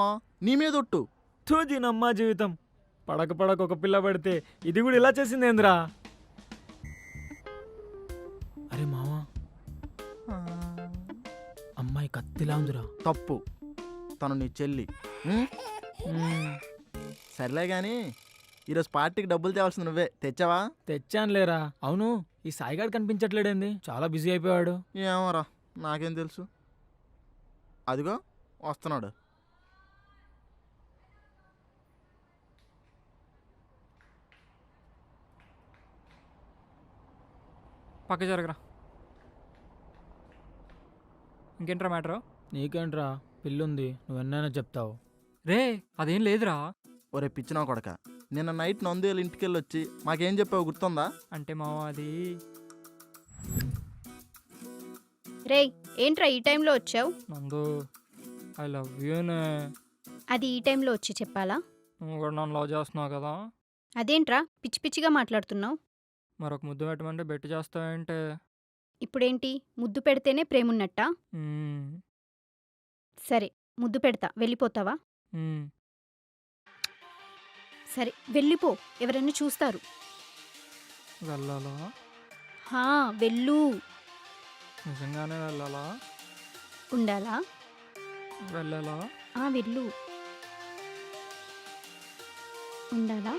నీ మీద ఒట్టు. తూజినమ్మా జీవితం. పడక ఒక పిల్ల పడితే ఇది కూడా ఇలా చేసిందేంద్రా? అరే మావా, అమ్మాయి కత్తిలా ఉందిరా. తప్పు, తను నీ చెల్లి. సర్లే గాని ఈరోజు పార్టీకి డబ్బులు తేవాల్సింది నువ్వే, తెచ్చావా? తెచ్చానులేరా. అవును, ఈ సాయిగాడు కనిపించట్లేడేంది? చాలా బిజీ అయిపోయాడు. ఏమోరా, నాకేం తెలుసు. అదిగో వస్తున్నాడు. పక్క జరగరా. ఇంకేంట్రా మ్యాటరు? నీకేంట్రా, పిల్లుంది, నువ్వెన్నైనా చెప్తావు. రే అదేం లేదురా. ఒరే పిచ్చినా కొడక, నిన్న నైట్ నందువేలు ఇంటికి వెళ్ళి వచ్చి మాకేం చెప్పావు గుర్తుందా? అంటే మావా అది రే ఏంట్రా ఈ టైంలో వచ్చావు? నందు ఐ లవ్ యూనే. అది ఈ టైంలో వచ్చి చెప్పాలా? నువ్వు కూడా నన్ను లవ్ చేస్తున్నావు కదా. అదేంట్రా పిచ్చి పిచ్చిగా మాట్లాడుతున్నావు? మరొక ముద్దు పెట్టమంటే బెట్టి చేస్తావేంటే? ఇప్పుడేంటి, ముద్దు పెడితేనే ప్రేమున్నట్టా? సరే ముద్దు పెడతా, వెళ్ళిపోతావా? సరే వెళ్ళిపో, ఎవరైనా చూస్తారు. వెళ్ళాలా? హా వెళ్ళు. నిజంగానే వెళ్ళాలా? ఉండాలా? వెళ్ళాలా? వెళ్ళు. ఉండాలా?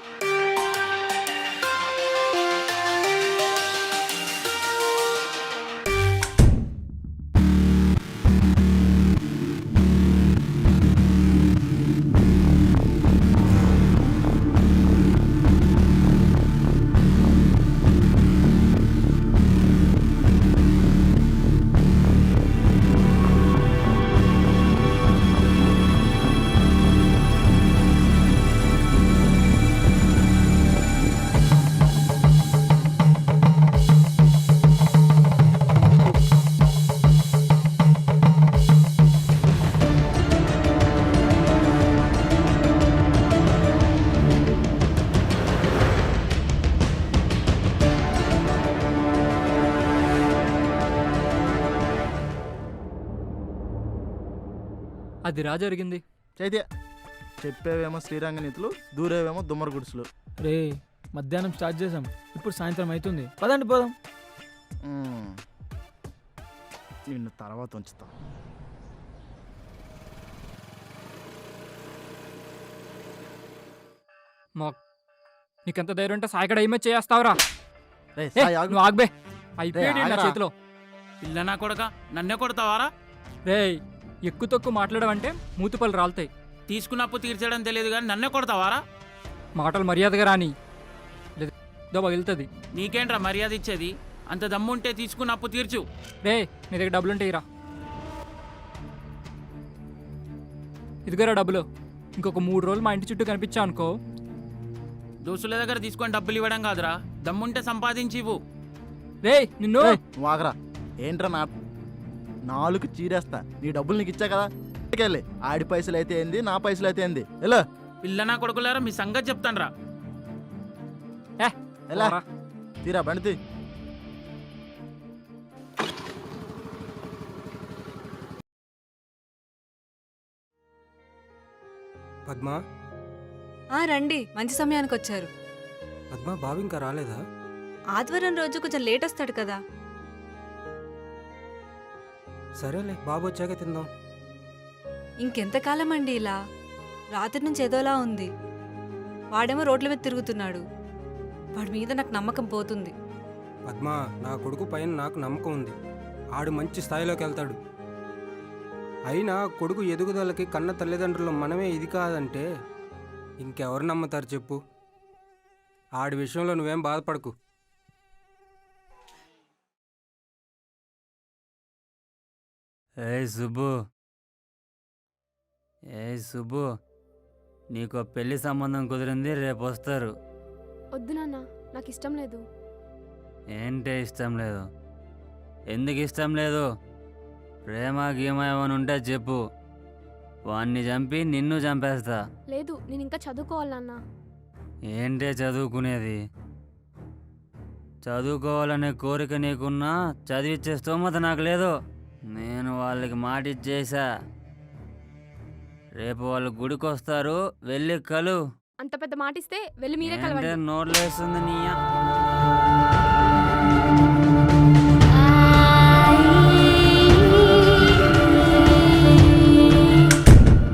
అది రా జరిగింది. చైతే చెప్పేవేమో శ్రీరంగ నీతులు, దూరేవేమో దుమ్మర గుడిసెలు. రే మధ్యాహ్నం స్టార్ట్ చేసాం, ఇప్పుడు సాయంత్రం అవుతుంది. పదండి పోదాం. నిన్ను తర్వాత ఉంచుతా. నీకెంత ధైర్యం ఉంటే సాయిగడ ఏమే చేస్తావురా? నువ్వు ఆగ్బే, అయిపోయాడు నా చేతిలో. పిల్ల నా కొడక, నన్నే కొడతావారా? రే ఎక్కువ తక్కువ మాట్లాడవంటే మూతిపళ్ళు రాలుతాయి. తీసుకున్నప్పు తీర్చడం తెలియదు కానీ నన్నే కొడతావారా? మాటలు మర్యాదగా రాని, లేదా పగులుతుంది. నీకేంట్రా మర్యాద ఇచ్చేది? అంత దమ్ముంటే తీసుకున్న అప్పు తీర్చు. రే నీ దగ్గర డబ్బులుంటే ఇరా. ఇదిగోరా డబ్బులు. ఇంకొక 3 రోజులు మా ఇంటి చుట్టూ కనిపించా అనుకో. దోస్తుల దగ్గర తీసుకొని డబ్బులు ఇవ్వడం కాదురా, దమ్ముంటే సంపాదించి ఇవ్వు. రే నిన్ను వాగరా. ఏంట్రా నాలుగు చీరేస్తా. నీ డబ్బులు నీకు ఇచ్చా కదా, వెళ్ళి ఆడి పైసలు అయితే ఏంది, నా పైసలు అయితే ఏంది. ఎలా పిల్ల నా కొడుకులారా, మీ సంగతి చెప్తాను రా. ఎలా తీరా బండి. పద్మా, రండి, మంచి సమయానికి వచ్చారు. పద్మా బాబు ఇంకా రాలేదా? ఆదివారం రోజు కొంచెం లేట్ వస్తాడు కదా. సరేలే, బాబు వచ్చాక తిందాం. ఇంకెంతకాలం అండి ఇలా? రాత్రి నుంచి ఏదోలా ఉంది. వాడేమో రోడ్ల మీద తిరుగుతున్నాడు. వాడి మీద నాకు నమ్మకం పోతుంది. పద్మా, నా కొడుకు పైన నాకు నమ్మకం ఉంది. ఆడు మంచి స్థాయిలోకి వెళ్తాడు. అయినా కొడుకు ఎదుగుదలకి కన్న తల్లిదండ్రులు మనమే ఇది కాదంటే ఇంకెవరు నమ్ముతారు చెప్పు. ఆడి విషయంలో నువ్వేం బాధపడకు. సుబ్బు నీకు పెళ్లి సంబంధం కుదిరింది, రేపు వస్తారు. వద్దు నాన్న, నాకు ఇష్టం లేదు. ఏంటే ఇష్టం లేదు? ఎందుకు ఇష్టం లేదు? ప్రేమ గీమ ఏమైనా ఉంటే చెప్పు, వాణ్ణి చంపి నిన్ను చంపేస్తా. లేదు, నేను ఇంకా చదువుకోవాలి నాన్న. ఏంటే చదువుకునేది? చదువుకోవాలనే కోరిక నీకున్నా చదివిచ్చే స్తోమత నాకు లేదు. నేను వాళ్ళకి మాట ఇచ్చేసా. రేపు వాళ్ళు గుడికి వస్తారు, వెళ్ళి కలు. అంత పెద్ద మాట ఇస్తే వెళ్ళి మీరే ఏంటే కలవండి. నోట్లేస్తుంది నీయ.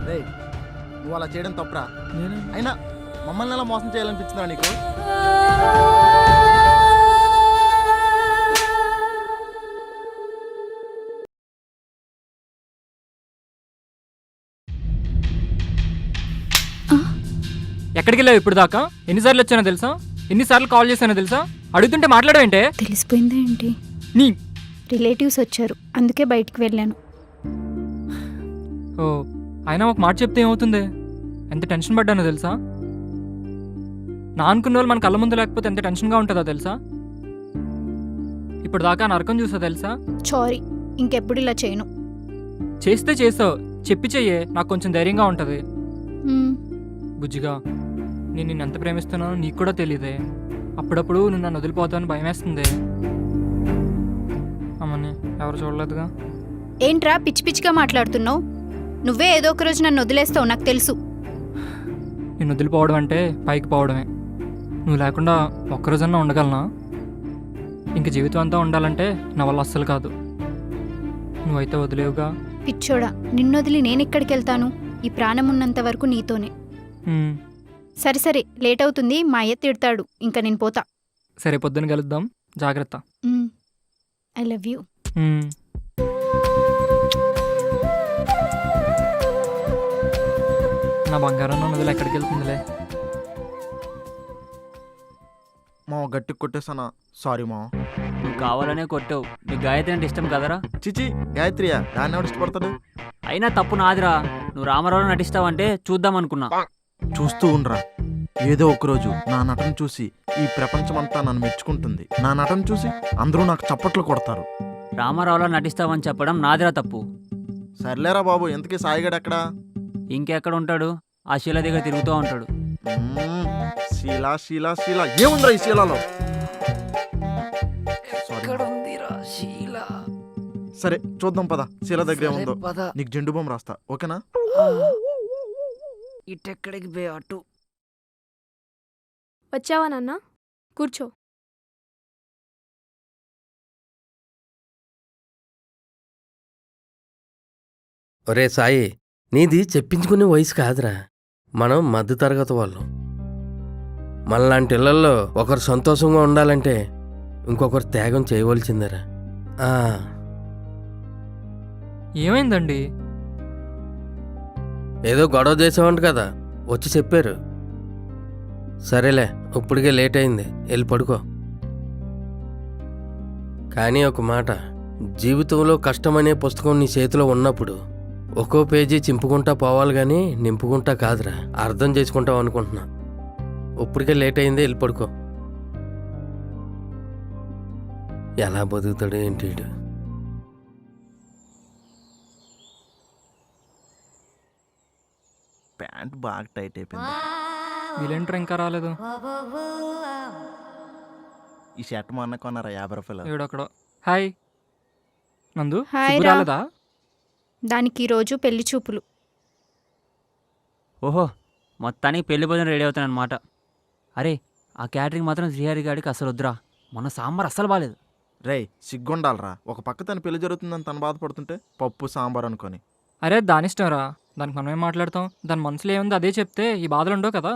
రేయ్, నువ్వు అలా చేయడం తప్పురా. అయినా మమ్మల్ని ఎలా మోసం చేయాలనిపించిందా నీకు? ఎక్కడికి వెళ్ళావు ఇప్పుడు దాకా? ఎన్నిసార్లు వచ్చానో తెలుసా? ఎన్నిసార్లు కాల్ చేశానో తెలుసా? అడుగుతుంటే మాట్లాడవేంటే? తెలిసిపోయిందా ఏంటి? నీ రిలేటివ్స్ వచ్చారు, అందుకే బయటికి వెళ్ళాను. ఓ, అయినా ఒక మాట చెప్తే ఏమవుతుంది? ఎంత టెన్షన్ పడ్డానో తెలుసా? నా అనుకున్న వాళ్ళు మన కళ్ళ ముందు లేకపోతే ఎంత టెన్షన్గా ఉంటుందో తెలుసా? ఇప్పుడు దాకా నరకం చూసా తెలుసా? సారీ, ఇంకెప్పుడు ఇలా చేయను. చేస్తే చేసావు, చెప్పి చెయ్యే, నాకు కొంచెం ధైర్యంగా ఉంటుంది. మ్మ్. బుజ్జిగా, నేను నిన్ను ఎంత ప్రేమిస్తున్నానో నీకు కూడా తెలియదే. అప్పుడప్పుడు నువ్వు నన్ను వదిలిపోతావని భయం వేస్తుంది. అమ్మని ఎవరు చూడలేదుగా. ఏంట్రా పిచ్చి పిచ్చిగా మాట్లాడుతున్నావు? నువ్వే ఏదో ఒక రోజు నన్ను వదిలేస్తావు, నాకు తెలుసు. నిన్ను వదిలిపోవడం అంటే పైకి పోవడమే. నువ్వు లేకుండా ఒక్కరోజన్నా ఉండగలనా? ఇంక జీవితం అంతా ఉండాలంటే నా వల్ల అస్సలు కాదు. నువ్వైతే వదిలేవుగా. పిచ్చోడా, నిన్నొదిలి నేనెక్కడికి వెళ్తాను? ఈ ప్రాణం ఉన్నంత వరకు నీతోనే. సరే సరే, లేట్ అవుతుంది, మా అయ్య తిడతాడు. ఇంకా నేను పోతా. సరే, పొద్దున్న కలుద్దాం, జాగ్రత్త. I love you. నా బంగారం నదులు ఎక్కడికి వెళ్తుందిలే. మా గట్టికి కొట్టేసానా? సారీ మా. నువ్వు కావాలనే కొట్టావు. నీకు గాయత్రి అంటే ఇష్టం కదరా? చిచి, గాయత్రియా? దాన్ని ఎవడు ఇష్టపడతాడు? అయినా తప్పు నాదిరా. నువ్వు రామారావు నటిస్తావంటే చూద్దాం అనుకున్నా. చూస్తూ ఉండరా, ఏదో ఒకరోజు నా నటన చూసి ఈ ప్రపంచమంతా నన్ను మెచ్చుకుంటుంది. నా నటన చూసి అందరూ నాకు చప్పట్లు కొడతారు. రామారావులో నటిస్తావని చెప్పడం నాదిరా తప్పు. సర్లేరా బాబు, ఎంతకీ సాయిగాడు ఎక్కడా? ఇంకెక్కడ ఉంటాడు? ఆ శీల దగ్గర తిరుగుతూ ఉంటాడు. శీలా శీలా శీలా ఏముందిరా ఈ శీలాలో? సరే చూద్దాం పద, శీల దగ్గర ఏముందో. నీకు జెండు బాంబు రాస్తా, ఓకేనా? ఇటెక్కడికి పోయి అటు. వచ్చావా నాన్న? కూర్చో. ఒరే సాయి, నీది చెప్పించుకునే వయసు కాదురా. మనం మధ్యతరగతి వాళ్ళం. మనలాంటి ఇళ్లలో ఒకరు సంతోషంగా ఉండాలంటే ఇంకొకరు త్యాగం చేయవలసిందేరా. ఏమైందండి? ఏదో గొడవ చేసావంట కదా, వచ్చి చెప్పారు. సరేలే, ఇప్పటికే లేట్ అయింది, వెళ్ళి పడుకో. కానీ ఒక మాట, జీవితంలో కష్టమనే పుస్తకం నీ చేతిలో ఉన్నప్పుడు ఒక్కో పేజీ చింపుకుంటా పోవాలి కానీ నింపుకుంటా కాదురా. అర్థం చేసుకుంటావు అనుకుంటున్నా. ఇప్పటికే లేట్ అయింది, వెళ్ళి పడుకో. ఎలా బతుకుతాడు ఏంటి? ప్యాంట్ బాగా టైట్ అయిపోయింది. వీళ్ళేంట్రా ఇంకా రాలేదు? ఈ షర్ట్ మా అన్న కొన్నారా 50 రూపాయలు. ఏడొక్కడో. హాయ్ నందు, హాయ్ సుబ్బు రా. రాలేదా? దానికి ఈరోజు పెళ్లి చూపులు. ఓహో, మొత్తానికి పెళ్లి భోజనం రెడీ అవుతాను అనమాట. అరే, ఆ క్యాటరింగ్ మాత్రం శ్రీహరి గారికి అసలు వద్దురా. మొన్న సాంబార్ అస్సలు బాగాలేదు. రేయ్, సిగ్గుండాలరా. ఒక పక్క తన పెళ్లి జరుగుతుందని తను బాధపడుతుంటే పప్పు సాంబార్ అనుకొని. అరే, దాని ఇష్టం రా, దానికి మనమేం మాట్లాడతాం? దాని మనసులో ఏముంది అదే చెప్తే ఈ బాధలు ఉండవు కదా.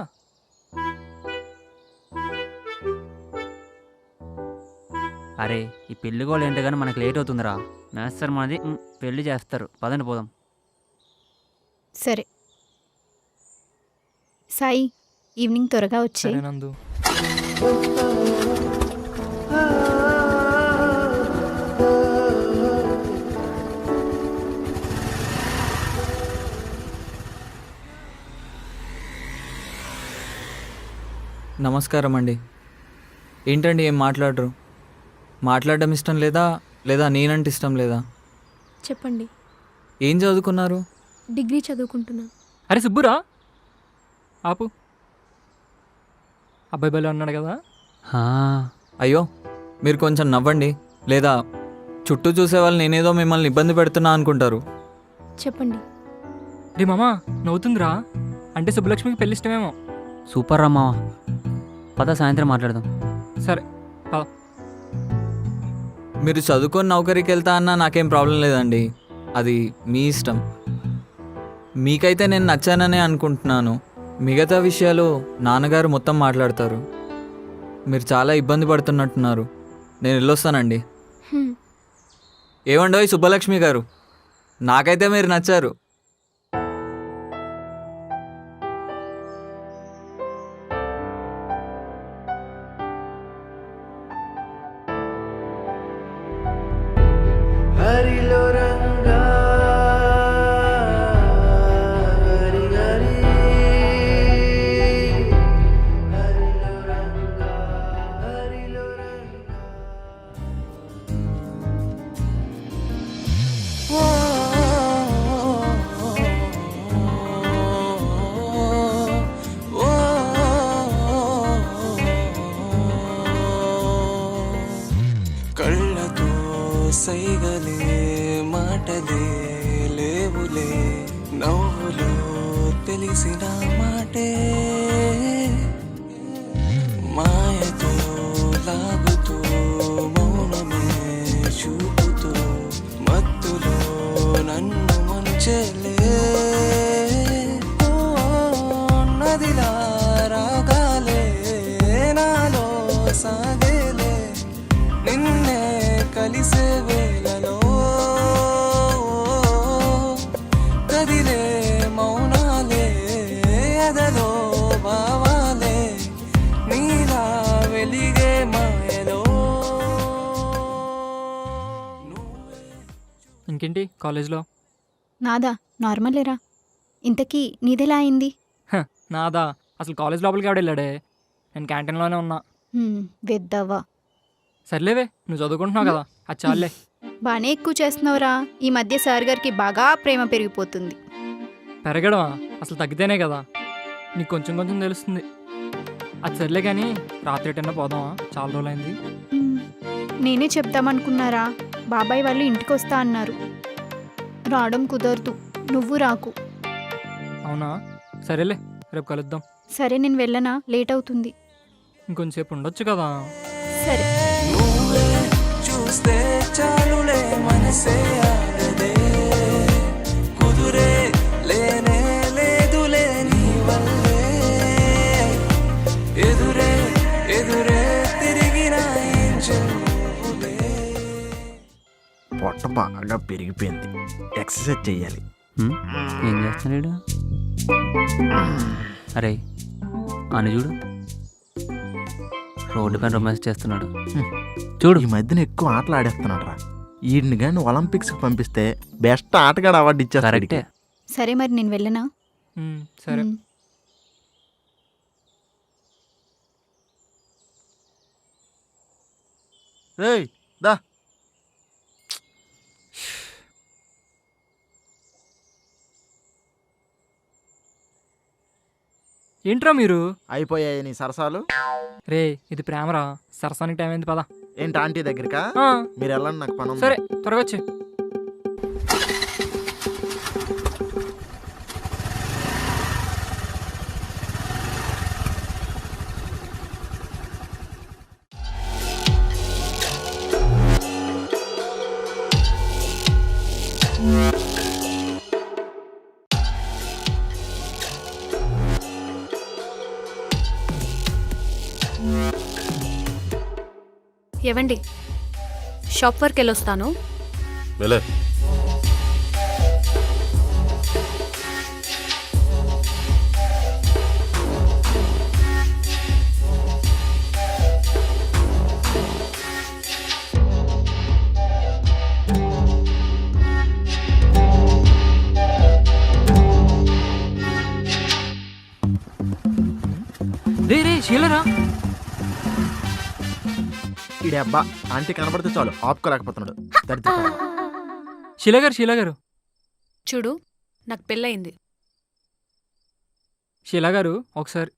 అరే, ఈ పెళ్లి గోళ్ళు ఏంటో కానీ మనకు లేట్ అవుతుందిరా. మేస్తారు మనది, పెళ్లి చేస్తారు. పదండి పోదాం. సరే సాయి, ఈవినింగ్ త్వరగా వచ్చే. సరే నందు. నమస్కారం అండి. ఏంటండి ఏం మాట్లాడరు? మాట్లాడడం ఇష్టం లేదా లేదా నేనంటే ఇష్టం లేదా? చెప్పండి. ఏం చదువుకున్నారు? డిగ్రీ చదువుకుంటున్నాను. అరే సుబ్బురా, ఆపు. అబ్బాయి బలి అన్నాడు కదా. అయ్యో మీరు కొంచెం నవ్వండి, లేదా చుట్టూ చూసే వాళ్ళు నేనేదో మిమ్మల్ని ఇబ్బంది పెడుతున్నా అనుకుంటారు. చెప్పండి. రే మామా నవ్వుతుందిరా, అంటే సుబ్బలక్ష్మికి పెళ్లి ఇష్టమేమో. సూపర్ రా మావా, పద సాయంత్రం మాట్లాడదాం. సరే పద. మీరు చదువుకొని నౌకరీకి వెళ్తా అన్నా నాకేం ప్రాబ్లం లేదండి, అది మీ ఇష్టం. మీకైతే నేను నచ్చాననే అనుకుంటున్నాను. మిగతా విషయాలు నాన్నగారు మొత్తం మాట్లాడతారు. మీరు చాలా ఇబ్బంది పడుతున్నట్టున్నారు. నేను వెళ్ళొస్తానండి. ఏమండోయ్ సుబ్బలక్ష్మి గారు, నాకైతే మీరు నచ్చారు. హరిలో రంగా హరి హరి హరిలో రంగా హరిలో రంగా. ఓ కళ్ళతో సైగలే మాటలే లేవులే, నవ్వులో తెలిసిన మాటే మాయతో లాగుతూ మౌనమే చూపుతూ మత్తులో నన్ను ముంచెలే. నదిలా రాగాలే నాలో సాగేలే, నిన్నే కలిసే వేళలో కదిలే మౌనాలే ఎదలో భావాలే నీలా వెలిగే మాయలో. ఇంకేంటి కాలేజ్లో? నాదా నార్మలేరా. ఇంతకీ నీదెలా అయింది? నాదా అసలు కాలేజ్ లోపలికి ఆవిడ వెళ్ళాడే, నేను క్యాంటీన్లోనే ఉన్నా. వెద్దవ్వా. సర్లేవే, నువ్వు చదువుకుంటున్నావు కదా, అది చాలే. బాగానే ఎక్కువ చేస్తున్నావురా. ఈ మధ్య సార్ గారికి బాగా ప్రేమ పెరిగిపోతుంది. పెరగడమా, అసలు తగ్గితేనే కదా నీకు కొంచెం కొంచెం తెలుస్తుంది. అది సర్లే కానీ రాత్రి ఎటన్నా పోదామా, చాలా రోజులైంది. నేనే చెప్దామనుకున్నారా, బాబాయ్ వాళ్ళు ఇంటికి వస్తా అన్నారు. రావడం కుదరదు, నువ్వు రాకు. అవునా, సరేలే, రేపు కలుద్దాం. సరే నేను వెళ్ళనా, లేట్ అవుతుంది. ఇంకొంచెంసేపు ఉండొచ్చు కదా. సరే. నువ్వే చూస్తే చాలులే మనసే ఆగదే, కుదురే లేనే లేదులే నీ వల్లే, ఎదురే ఎదురే తిరిగిన ఏం చెల్లులే. పొట్ట బాగా పెరిగిపోయింది, ఎక్సర్సైజ్ చెయ్యాలి. ఏం చేస్తున్నాడు? అరే అని చూడు, రోడ్డు పైన రొమాన్స్ చేస్తున్నాడు చూడు. ఈ మధ్యన ఎక్కువ ఆటలు ఆడేస్తున్నాడు రా. వీడిని కానీ ఒలింపిక్స్కి పంపిస్తే బెస్ట్ ఆటగాడు అవార్డు ఇచ్చారు. కరెక్టే. సరే మరి నేను వెళ్ళనా? సరే. రేయ్ దా. ఏంట్రా మీరు? అయిపోయాయి నీ సరసాలు. రే ఇది ప్రేమరా, సరసానికి టైం అయింది పదా. ఏంటి ఆంటీ దగ్గరికా? మీరు వెళ్ళండి, నాకు పని ఉంది. సరే త్వరగా వచ్చి. ఏవండి, షాప్ వరకు వెళ్ళొస్తాను. శీలరా? ఈడే అబ్బా ఆంటీ కనబడితే చాలు ఆపుకోలేకపోతున్నాడు. దరిద్రపు. శీల గారు చూడు, నాకు పెళ్ళయింది. శీల గారు ఒకసారి.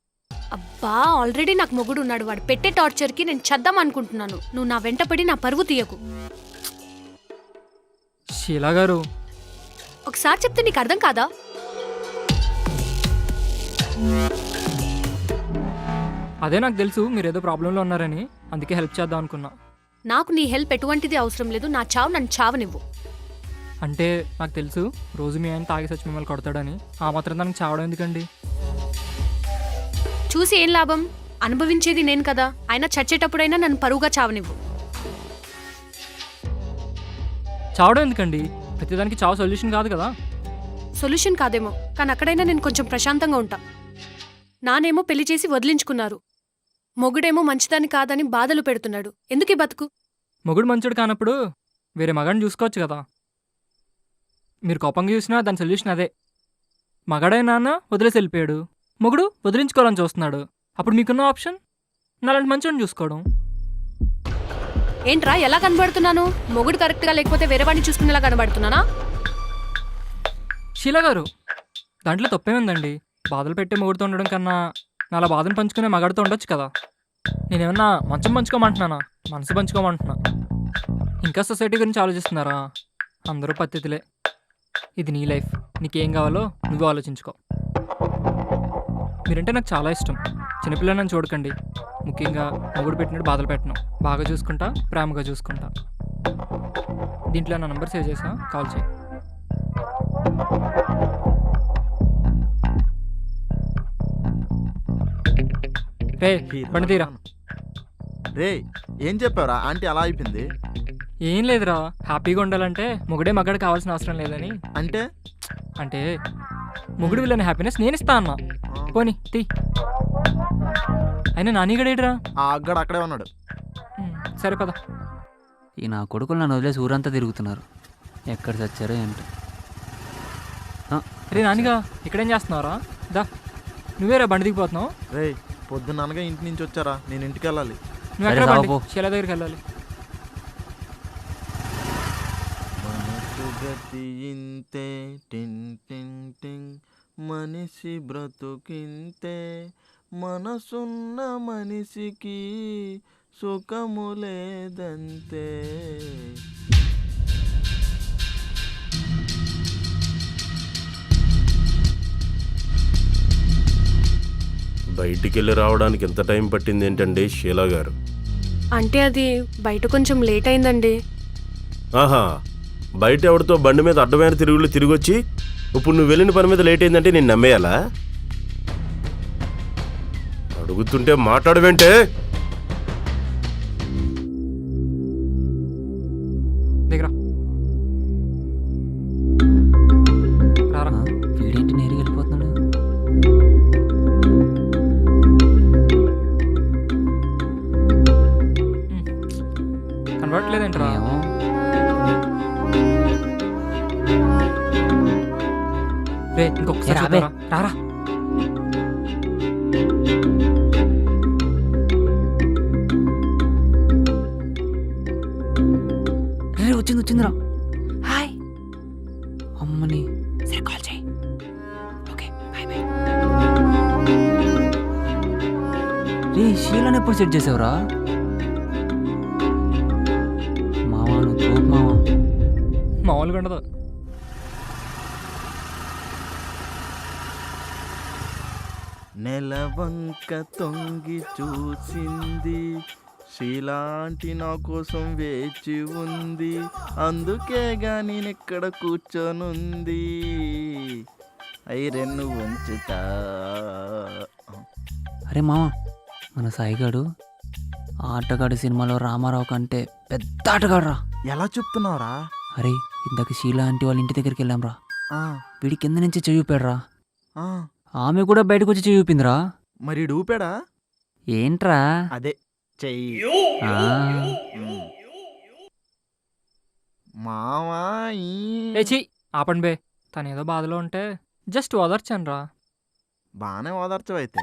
అబ్బా ఆల్రెడీ నాకు మొగుడు ఉన్నాడు. వాడు పెట్టే టార్చర్కి నేను చద్దాం అనుకుంటున్నాను. నువ్వు నా వెంటపడి నా పరువు తీయకు. శీల గారు ఒకసారి చెప్తే నీకు అర్థం కాదా? అదే నాకు తెలుసు మీరు ఏదో ప్రాబ్లంలో ఉన్నారని, అందుకే హెల్ప్ చేద్దాం అనుకున్నా. నాకు నీ హెల్ప్ ఎటువంటిది అవసరం లేదు. నా చావు నన్ను చావనివ్వు. అంటే నాకు తెలుసు రోజు మీ ఆయన తాగి సచ్చి మిమ్మల్ని కొడతాడని, ఆ మాత్రం దానికి చావడం ఎందుకండి? చూసి ఏం లాభం? అనుభవించేది నేను కదా. అయినా చచ్చేటప్పుడైనా నన్ను పరువుగా చావనివ్వు. చావడం ఎందుకండి? ప్రతిదానికి చావు సొల్యూషన్ కాదు కదా. సొల్యూషన్ కాదేమో, కానీ అక్కడైనా నేను కొంచెం ప్రశాంతంగా ఉంటా. నానేమో పెళ్లి చేసి వదిలించుకున్నారు. మొగుడేమో మంచిదాన్ని కాదని బాధలు పెడుతున్నాడు. ఎందుకీ బతుకు? మొగుడు మంచోడు కానప్పుడు వేరే మగాడిని చూసుకోవచ్చు కదా. మీరు కోపంగా చూసినా దాని సొల్యూషన్ అదే. మగాడైనా నాన్న వదిలేసి వెళ్ళిపోయాడు, మొగుడు వదిలించుకోవాలని చూస్తున్నాడు. అప్పుడు మీకున్న ఆప్షన్ నాలాంటి మంచోడిని చూసుకోవడం. ఏంట్రా ఎలా కనబడుతున్నాను? మొగుడు కరెక్ట్గా లేకపోతే వేరే వాడిని చూసుకునేలా కనబడుతున్నానా? శీల గారు దాంట్లో తప్పేముందండి? బాధలు పెట్టే మొగుడుతో ఉండడం కన్నా నాలా బాధను పంచుకునే మగాడితో ఉండొచ్చు కదా. నేనేమన్నా మంచం పంచుకోమంటున్నానా? మనసు పంచుకోమంటున్నా. ఇంకా సొసైటీ గురించి ఆలోచిస్తున్నారా? అందరూ పద్ధతిలే. ఇది నీ లైఫ్, నీకేం కావాలో నువ్వు ఆలోచించుకో. మీరంటే నాకు చాలా ఇష్టం. చిన్నపిల్లలను చూడకండి. ముఖ్యంగా మొగుడు పెట్టినట్టు బాధలు పెట్టను. బాగా చూసుకుంటా, ప్రేమగా చూసుకుంటా. దీంట్లో నా నంబర్ సేవ్ చేసా, కాల్ చేయి. రే బండి తీరా. రే ఏం చెప్పావురా? ఆంటీ అలా అయిపోయింది. ఏం లేదురా, హ్యాపీగా ఉండాలంటే మొగుడే మగాడు కావాల్సిన అవసరం లేదని. అంటే అంటే మొగుడు వీళ్ళని హ్యాపీనెస్ నేను ఇస్తా అన్నా. పోనీ తీ. అయినా నానిగడేడ్రా? ఆ అగ్గడు అక్కడే ఉన్నాడు. సరే పద. ఈ నా కొడుకులు నన్ను వదిలేసి ఊరంతా తిరుగుతున్నారు. ఎక్కడ చచ్చారో ఏంటో. రే నానిగా ఇక్కడేం చేస్తున్నావురా? దా, నువ్వేరా బండి దిగిపోతున్నావు? రే పొద్దున్న అనగా ఇంటి నుంచి వచ్చారా, నేను ఇంటికి వెళ్ళాలి. నువ్వు ఎక్కడ బండి? శీల దగ్గరికి వెళ్ళాలి. గతి ఇంతే టింగ్ టింగ్ టింగ్, మనిషి బ్రతుకింతే, మనసున్న మనిషికి సుఖము లేదంతే. బయటికి వెళ్ళి రావడానికి ఎంత టైం పట్టింది ఏంటండి షీలా గారు? అంటే అది బయట కొంచెం లేట్ అయిందండి. ఆహా, బయట ఎవరితో బండి మీద అడ్డమైన తిరుగుళ్ళు తిరిగొచ్చి ఇప్పుడు నువ్వు వెళ్ళిన పని మీద లేట్ అయిందంటే నేను నమ్మేయాలా? అడుగుతుంటే మాట్లాడవేంటే? దగ్గర వీడేంటి నేరుగా వెళ్ళిపోతున్నాడు? కనబడట్లేదేంట్రా? రే ఇంకొకసారి చూద్దాంరా. రారా. రే వచ్చిందిరా. హాయ్ అమ్మని. సరే కాల్ చేయి. Okay bye bye. రే షీలాని ఎప్పుడు సెట్ చేసావురా? మావా నువ్వు తోపు మావా. మామూలుగా ఉండదు. నెలవంక తొంగి చూసింది, శీలాంటి నా కోసం వేచి ఉంది, అందుకేగా నేనెక్కడ కూర్చొనుంది, ఐరెన్ను వంచుతా. అరే మావా, మన సాయిగాడు ఆటగాడు సినిమాలో రామారావు కంటే పెద్ద ఆటగాడు రా. ఎలా చెప్తున్నావురా? అరే ఇందాక షీలా ఆంటీ వాళ్ళ ఇంటి దగ్గరికి వెళ్ళాంరా. వీడి కింద నుంచి చెయ్యూపాడురా. ఆమె కూడా బయటకు వచ్చి చెయ్యూపిందిరా. మరి ఊపాడా? ఏంట్రా అదే చెయ్యి. మావా లేచి ఆపండి బే. తనేదో బాధలో ఉంటే జస్ట్ ఓదార్చాను రా. బాగానే ఓదార్చవైతే.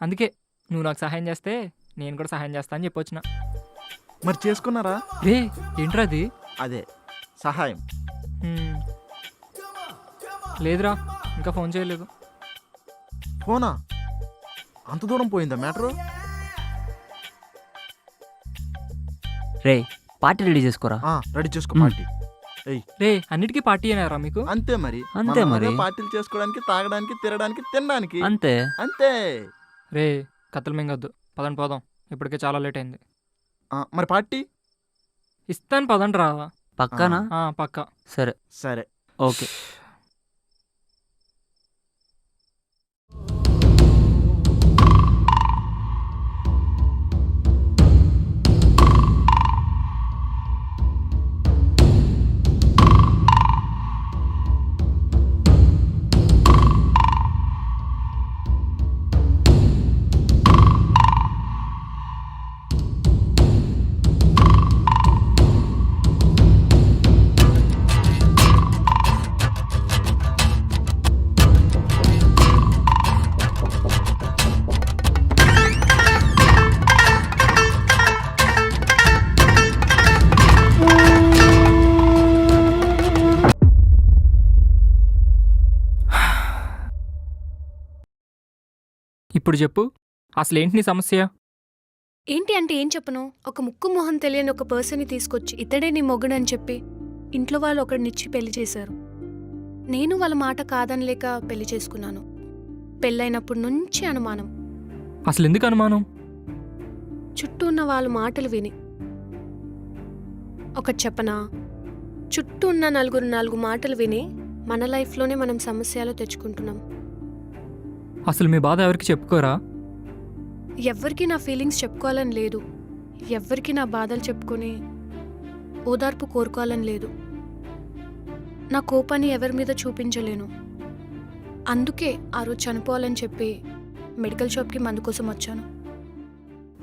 అందుకే నువ్వు నాకు సహాయం చేస్తే నేను కూడా సహాయం చేస్తా అని చెప్పొచ్చిన. మరి చేసుకున్నారా? రే ఏంట్రా అది? అదే సహాయం. హ్మ్. లేదురా, ఇంకా ఫోన్ చేయలేదు. ఫోనా? అంత దూరం పోయిందా మ్యాటరు? రే పార్టీ రెడీ చేసుకోరా. రెడీ చేసుకో పార్టీ. రే అన్నిటికీ పార్టీ అయినారా మీకు? అంతే మరి. అంతే మరి. పార్టీలు చేసుకోవడానికి, తాగడానికి, తినడానికి, తినడానికి. అంతే అంతే. రే కథలు మింగొద్దు, పదండి పోదాం, ఇప్పటికే చాలా లేట్ అయింది. మరి పార్టీ ఇస్తాను పదండి రా. పక్కానా? పక్కా. సరే సరే ఓకే. ఇప్పుడు చెప్పు, అసలేంటి నీ సమస్య? ఏంటి అంటే ఏం చెప్పను? ఒక ముక్కు మొహం తెలియని ఒక పర్సన్ని తీసుకొచ్చి ఇతడే నీ మొగుడని చెప్పి ఇంట్లో వాళ్ళు ఒకడినిచ్చి పెళ్లి చేశారు. నేను వాళ్ళ మాట కాదనలేక పెళ్లి చేసుకున్నాను. పెళ్ళైనప్పటి నుంచి అనుమానం. అసలు ఎందుకు అనుమానం? చుట్టూ ఉన్న వాళ్ళ మాటలు విని. ఒకటి చెప్పనా, చుట్టూ ఉన్న నాలుగు మాటలు విని మన లైఫ్లోనే మనం సమస్యలు తెచ్చుకుంటున్నాం. అసలు మీ బాధ ఎవరికి చెప్పుకోరా? ఎవ్వరికి నా ఫీలింగ్స్ చెప్పుకోవాలని లేదు, ఎవ్వరికి నా బాధలు చెప్పుకొని ఓదార్పు కోరుకోవాలని లేదు. నా కోపాన్ని ఎవరి మీద చూపించలేను. అందుకే ఆ రోజు చనిపోవాలని చెప్పి మెడికల్ షాప్కి మందు కోసం వచ్చాను.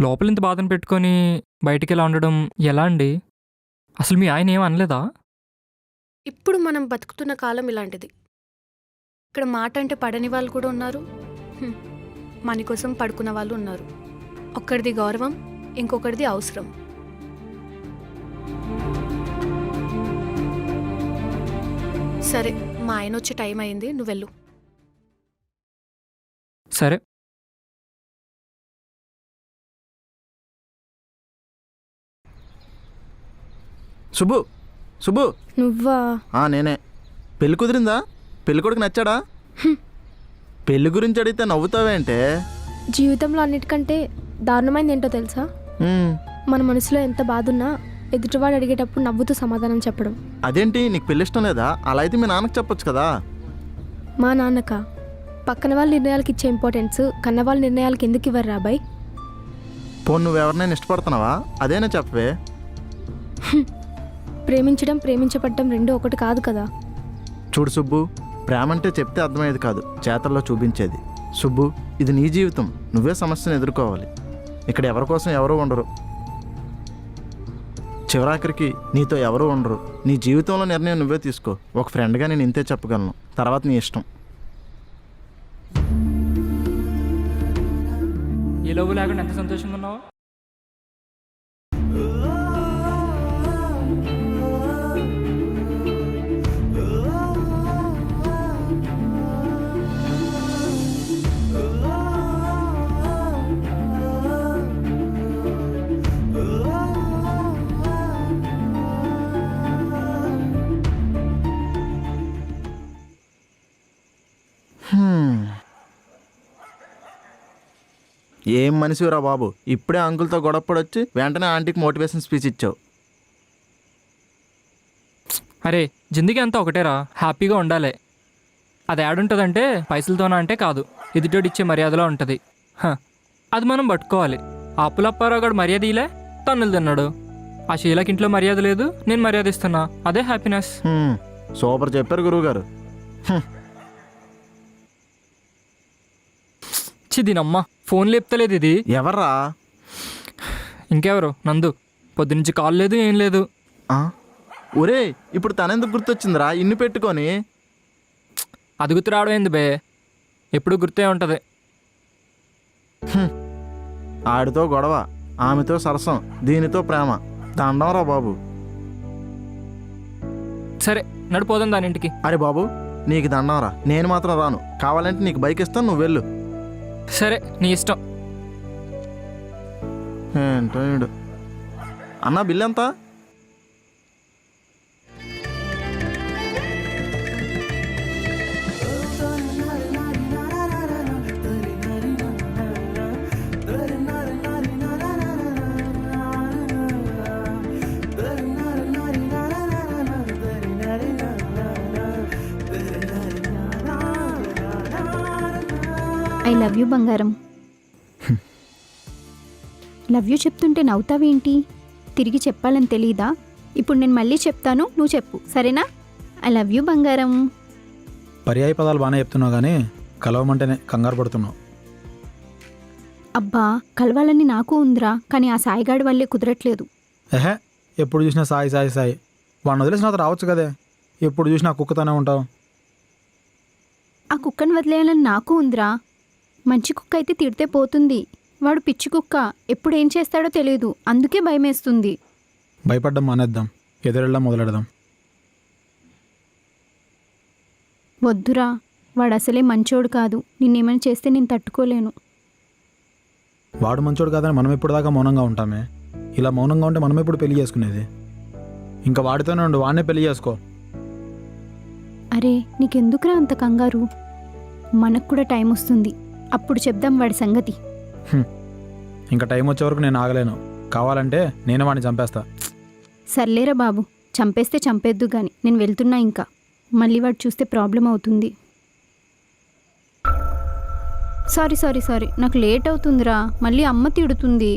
లోపల ఇంత బాధను పెట్టుకొని బయటికి ఎలా ఉండడం ఎలా అండి? అసలు మీ ఆయన ఏం అనలేదా? ఇప్పుడు మనం బతుకుతున్న కాలం ఇలాంటిది. ఇక్కడ మాట అంటే పడని వాళ్ళు కూడా ఉన్నారు, మని కోసం పడుకున్న వాళ్ళు ఉన్నారు. ఒక్కడిది గౌరవం, ఇంకొకటిది అవసరం. సరే, మా ఆయన వచ్చే టైం అయింది, నువ్వు వెళ్ళు. సరే. సుబ్బు సుబ్బు. నువ్వా? నేనే. పెళ్లి కుదిరిందా? పెళ్లి కొడుకు నచ్చాడా? పెళ్లి గురించి అడిగితే నవ్వుతావేంటే? జీవితంలో అన్నిటికంటే దారుణమైంది ఏంటో తెలుసా? మన మనసులో ఎంత బాధ ఉన్నా ఎదుటివాడు అడిగేటప్పుడు నవ్వుతూ సమాధానం చెప్పడం. అదేంటి, నీకు పెళ్లి ఇష్టం లేదా? అలా అయితే మీ నాన్నకు చెప్పొచ్చు కదా. మా నాన్నక పక్కన వాళ్ళ నిర్ణయాలకి ఇచ్చే ఇంపార్టెన్స్ కన్నవాళ్ళ నిర్ణయాలకి ఎందుకు ఇవ్వరు రాబాయ్? పోను, నువ్వెవరినైనా ఇష్టపడుతున్నావా? అదేనా చెప్పవే. ప్రేమించడం, ప్రేమించబడ్డం రెండు ఒకటి కాదు కదా. చూడు సుబ్బు, ప్రేమ అంటే చెప్తే అర్థమయ్యేది కాదు, చేతల్లో చూపించేది. సుబ్బు, ఇది నీ జీవితం, నువ్వే సమస్యను ఎదుర్కోవాలి. ఇక్కడ ఎవరి కోసం ఎవరూ ఉండరు. చివరాఖరికి నీతో ఎవరూ ఉండరు. నీ జీవితంలో నిర్ణయం నువ్వే తీసుకో. ఒక ఫ్రెండ్గా నేను ఇంతే చెప్పగలను, తర్వాత నీ ఇష్టం. ఏ లోపు లేకుండా ఎంత సంతోషంగా ఉన్నావు? ఏం మనిషిరా బాబు, ఇప్పుడే అంకుల్తో గొడవపడొచ్చి వెంటనే ఆంటీకి మోటివేషన్ స్పీచ్ ఇచ్చావు. అరే జిందగీ అంతా ఒకటేరా, హ్యాపీగా ఉండాలి. అది యాడుంటుందంటే పైసలతోనా అంటే కాదు, ఎదుటోడు ఇచ్చే మర్యాదలో ఉంటుంది. అది మనం పట్టుకోవాలి. ఆ అప్పులప్పారావు గారు మర్యాద ఇలే, తన్నులు తిన్నాడు. ఆ షీలకి ఇంట్లో మర్యాద లేదు, నేను మర్యాద ఇస్తున్నా, అదే హ్యాపీనెస్. సూపర్ చెప్పారు గురువుగారు. దీనమ్మా ఫోన్ లేపుతలేదు. ఇది ఎవర్రా? ఇంకెవరు? నందు. పొద్దునుంచి కాల్ లేదు, ఏం లేదు. ఒరే, ఇప్పుడు తనెందుకు గుర్తొచ్చిందిరా ఇన్ని పెట్టుకొని? అది గుర్తు రావడం ఏంది బే, ఎప్పుడు గుర్తే ఉంటుంది. ఆడితో గొడవ, ఆమెతో సరసం, దీనితో ప్రేమ. దండంరా బాబు. సరే నడిపోదాం దాని ఇంటికి. అరే బాబు, నీకు దండంరా, నేను మాత్రం రాను. కావాలంటే నీకు బైక్ ఇస్తాను, నువ్వు వెళ్ళు. సరే నీ ఇష్టం. ఏంటో వీడు. అన్నా బిల్ ఎంత? ఐ లవ్ యూ బంగారం. లవ్ యూ చెప్తుంటే నవ్వుతావేంటి? తిరిగి చెప్పాలని తెలీదా? ఇప్పుడు నేను మళ్ళీ చెప్తాను, నువ్వు చెప్పు, సరేనా? ఐ లవ్ యూ బంగారం. పర్యాయ పదాలు బాగానే చెప్తున్నావు కానీ కలవమంటేనే కంగారు పడుతున్నావు. అబ్బా, కలవాలని నాకు ఉందిరా, కానీ ఆ సాయిగాడి వల్లే కుదరట్లేదు. ఏహే, ఎప్పుడు చూసినా సాయి సాయి సాయి. వాడిని వదిలేసిన తర్వాత రావచ్చు కదే. ఎప్పుడు చూసినా కుక్కతోనే ఉంటావు. ఆ కుక్కను వదిలేయాలని నాకు ఉందిరా. మంచి కుక్క అయితే తిడితే పోతుంది. వాడు పిచ్చి కుక్క, ఎప్పుడు ఏం చేస్తాడో తెలియదు, అందుకే భయమేస్తుంది. భయపడ్డం మానేద్దాం, ఎదురెళ్ళం మొదలెడదాం. వద్దురా, వాడు అసలే మంచోడు కాదు. నిన్నేమైనా చేస్తే నేను తట్టుకోలేను. వాడు మంచోడు కాదని మనం ఎప్పుడు దాకా మౌనంగా ఉంటామే? ఇలా మౌనంగా ఉంటే మనం ఎప్పుడు పెళ్లి చేసుకునేది? ఇంకా వాడితోనే ఉండు, వాడినే పెళ్లి చేసుకో. అరే నీకెందుకురా అంత కంగారు? మనకు కూడా టైం వస్తుంది, అప్పుడు చెప్దాం వాడి సంగతి. ఇంకా టైం వచ్చే వరకు నేను ఆగలేను. కావాలంటే నేనే వాడిని చంపేస్తా. సర్లేరా బాబు, చంపేస్తే చంపేద్దు గాని, నేను వెళ్తున్నా. ఇంకా మళ్ళీ వాడు చూస్తే ప్రాబ్లం అవుతుంది. సారీ సారీ సారీ, నాకు లేట్ అవుతుందిరా, మళ్ళీ అమ్మ తిడుతుంది.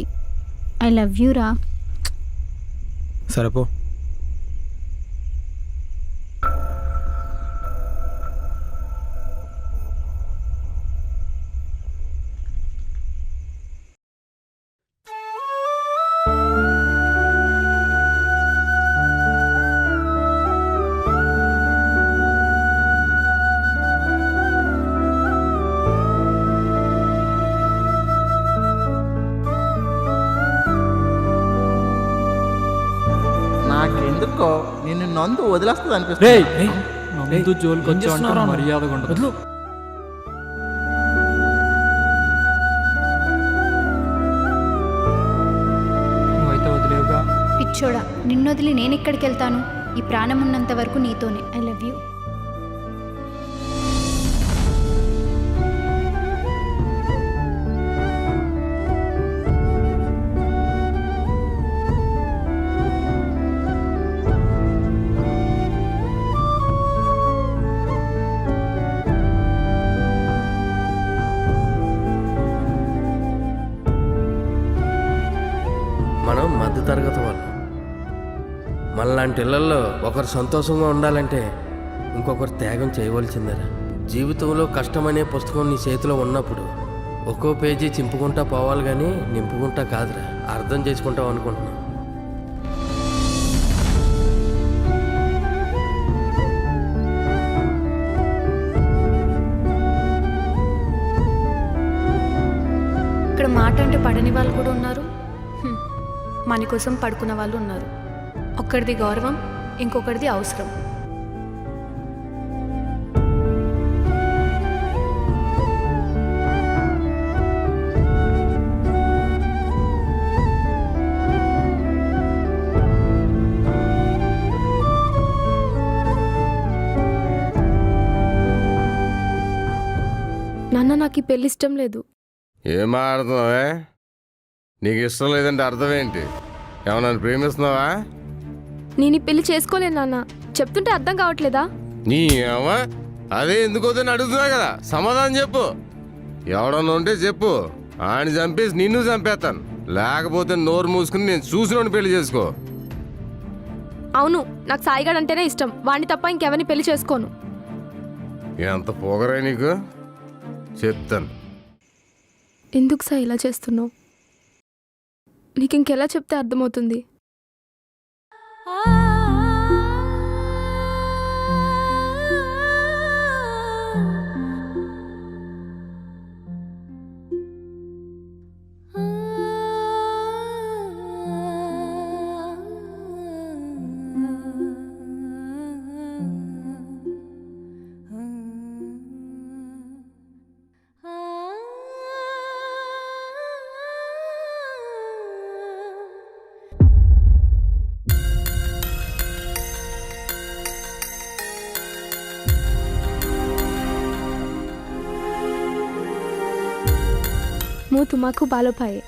ఐ లవ్ యూ రా. సరేపో. నాకెందుకో నేను నందు వదిలేస్తుంది రేయ్, అనిపిస్తుంది. నందు జోలికి వచ్చావంటే మర్యాదగా ఉండదు. నువ్వైతే వదిలేవుగా. పిచ్చోడా, నిన్నొదిలి నేనెక్కడికి వెళ్తాను? ఈ ప్రాణం ఉన్నంత వరకు నీతోనే. I love you. మనం మధ్యతరగతి వాళ్ళు. మనలాంటి ఇళ్లలో ఒకరు సంతోషంగా ఉండాలంటే ఇంకొకరు త్యాగం చేయవలసిందేరా. జీవితంలో కష్టమనే పుస్తకం నీ చేతిలో ఉన్నప్పుడు ఒక్కో పేజీ చింపుకుంటా పోవాలి కానీ నింపుకుంటా కాదురా. అర్థం చేసుకుంటావు అనుకుంటున్నా. ఇక్కడ మాట అంటే పడని వాళ్ళు కూడా ఉన్నారు, మన కోసం పడుకున్న వాళ్ళు ఉన్నారు. ఒక్కడిది గౌరవం, ఇంకొకరిది అవసరం. నాన్న, నాకు ఈ పెళ్లి ఇష్టం లేదు. ఏం ఆడుతున్నావే? నీకు ఇష్టం లేదంటే అర్థం ఏంటి? ఏమన్నా ప్రేమిస్తున్నావా? నేను ఈ పెళ్లి చేసుకోలేను నాన్న. చెప్తుంటే అర్థం కావట్లేదా? నీ ఏమా అదే ఎందుకోదని అడుగుతున్నా కదా, సమాధానం చెప్పు. ఎవడన్నా ఉంటే చెప్పు, ఆయన చంపేసి నిన్ను చంపేస్తాను. లేకపోతే నోరు మూసుకుని నేను చూసినోడిని పెళ్లి చేసుకో. అవును, నాకు సాయిగాడు అంటేనే ఇష్టం. వాడిని తప్ప ఇంకెవరిని పెళ్లి చేసుకోను. ఎంత పొగరే నీకు, చెప్తాను. ఎందుకు సాయి ఇలా చేస్తున్నావు? నీకు ఇంకెలా చెప్తే అర్థమవుతుంది? मुँह तुम्हाकू बालो पाए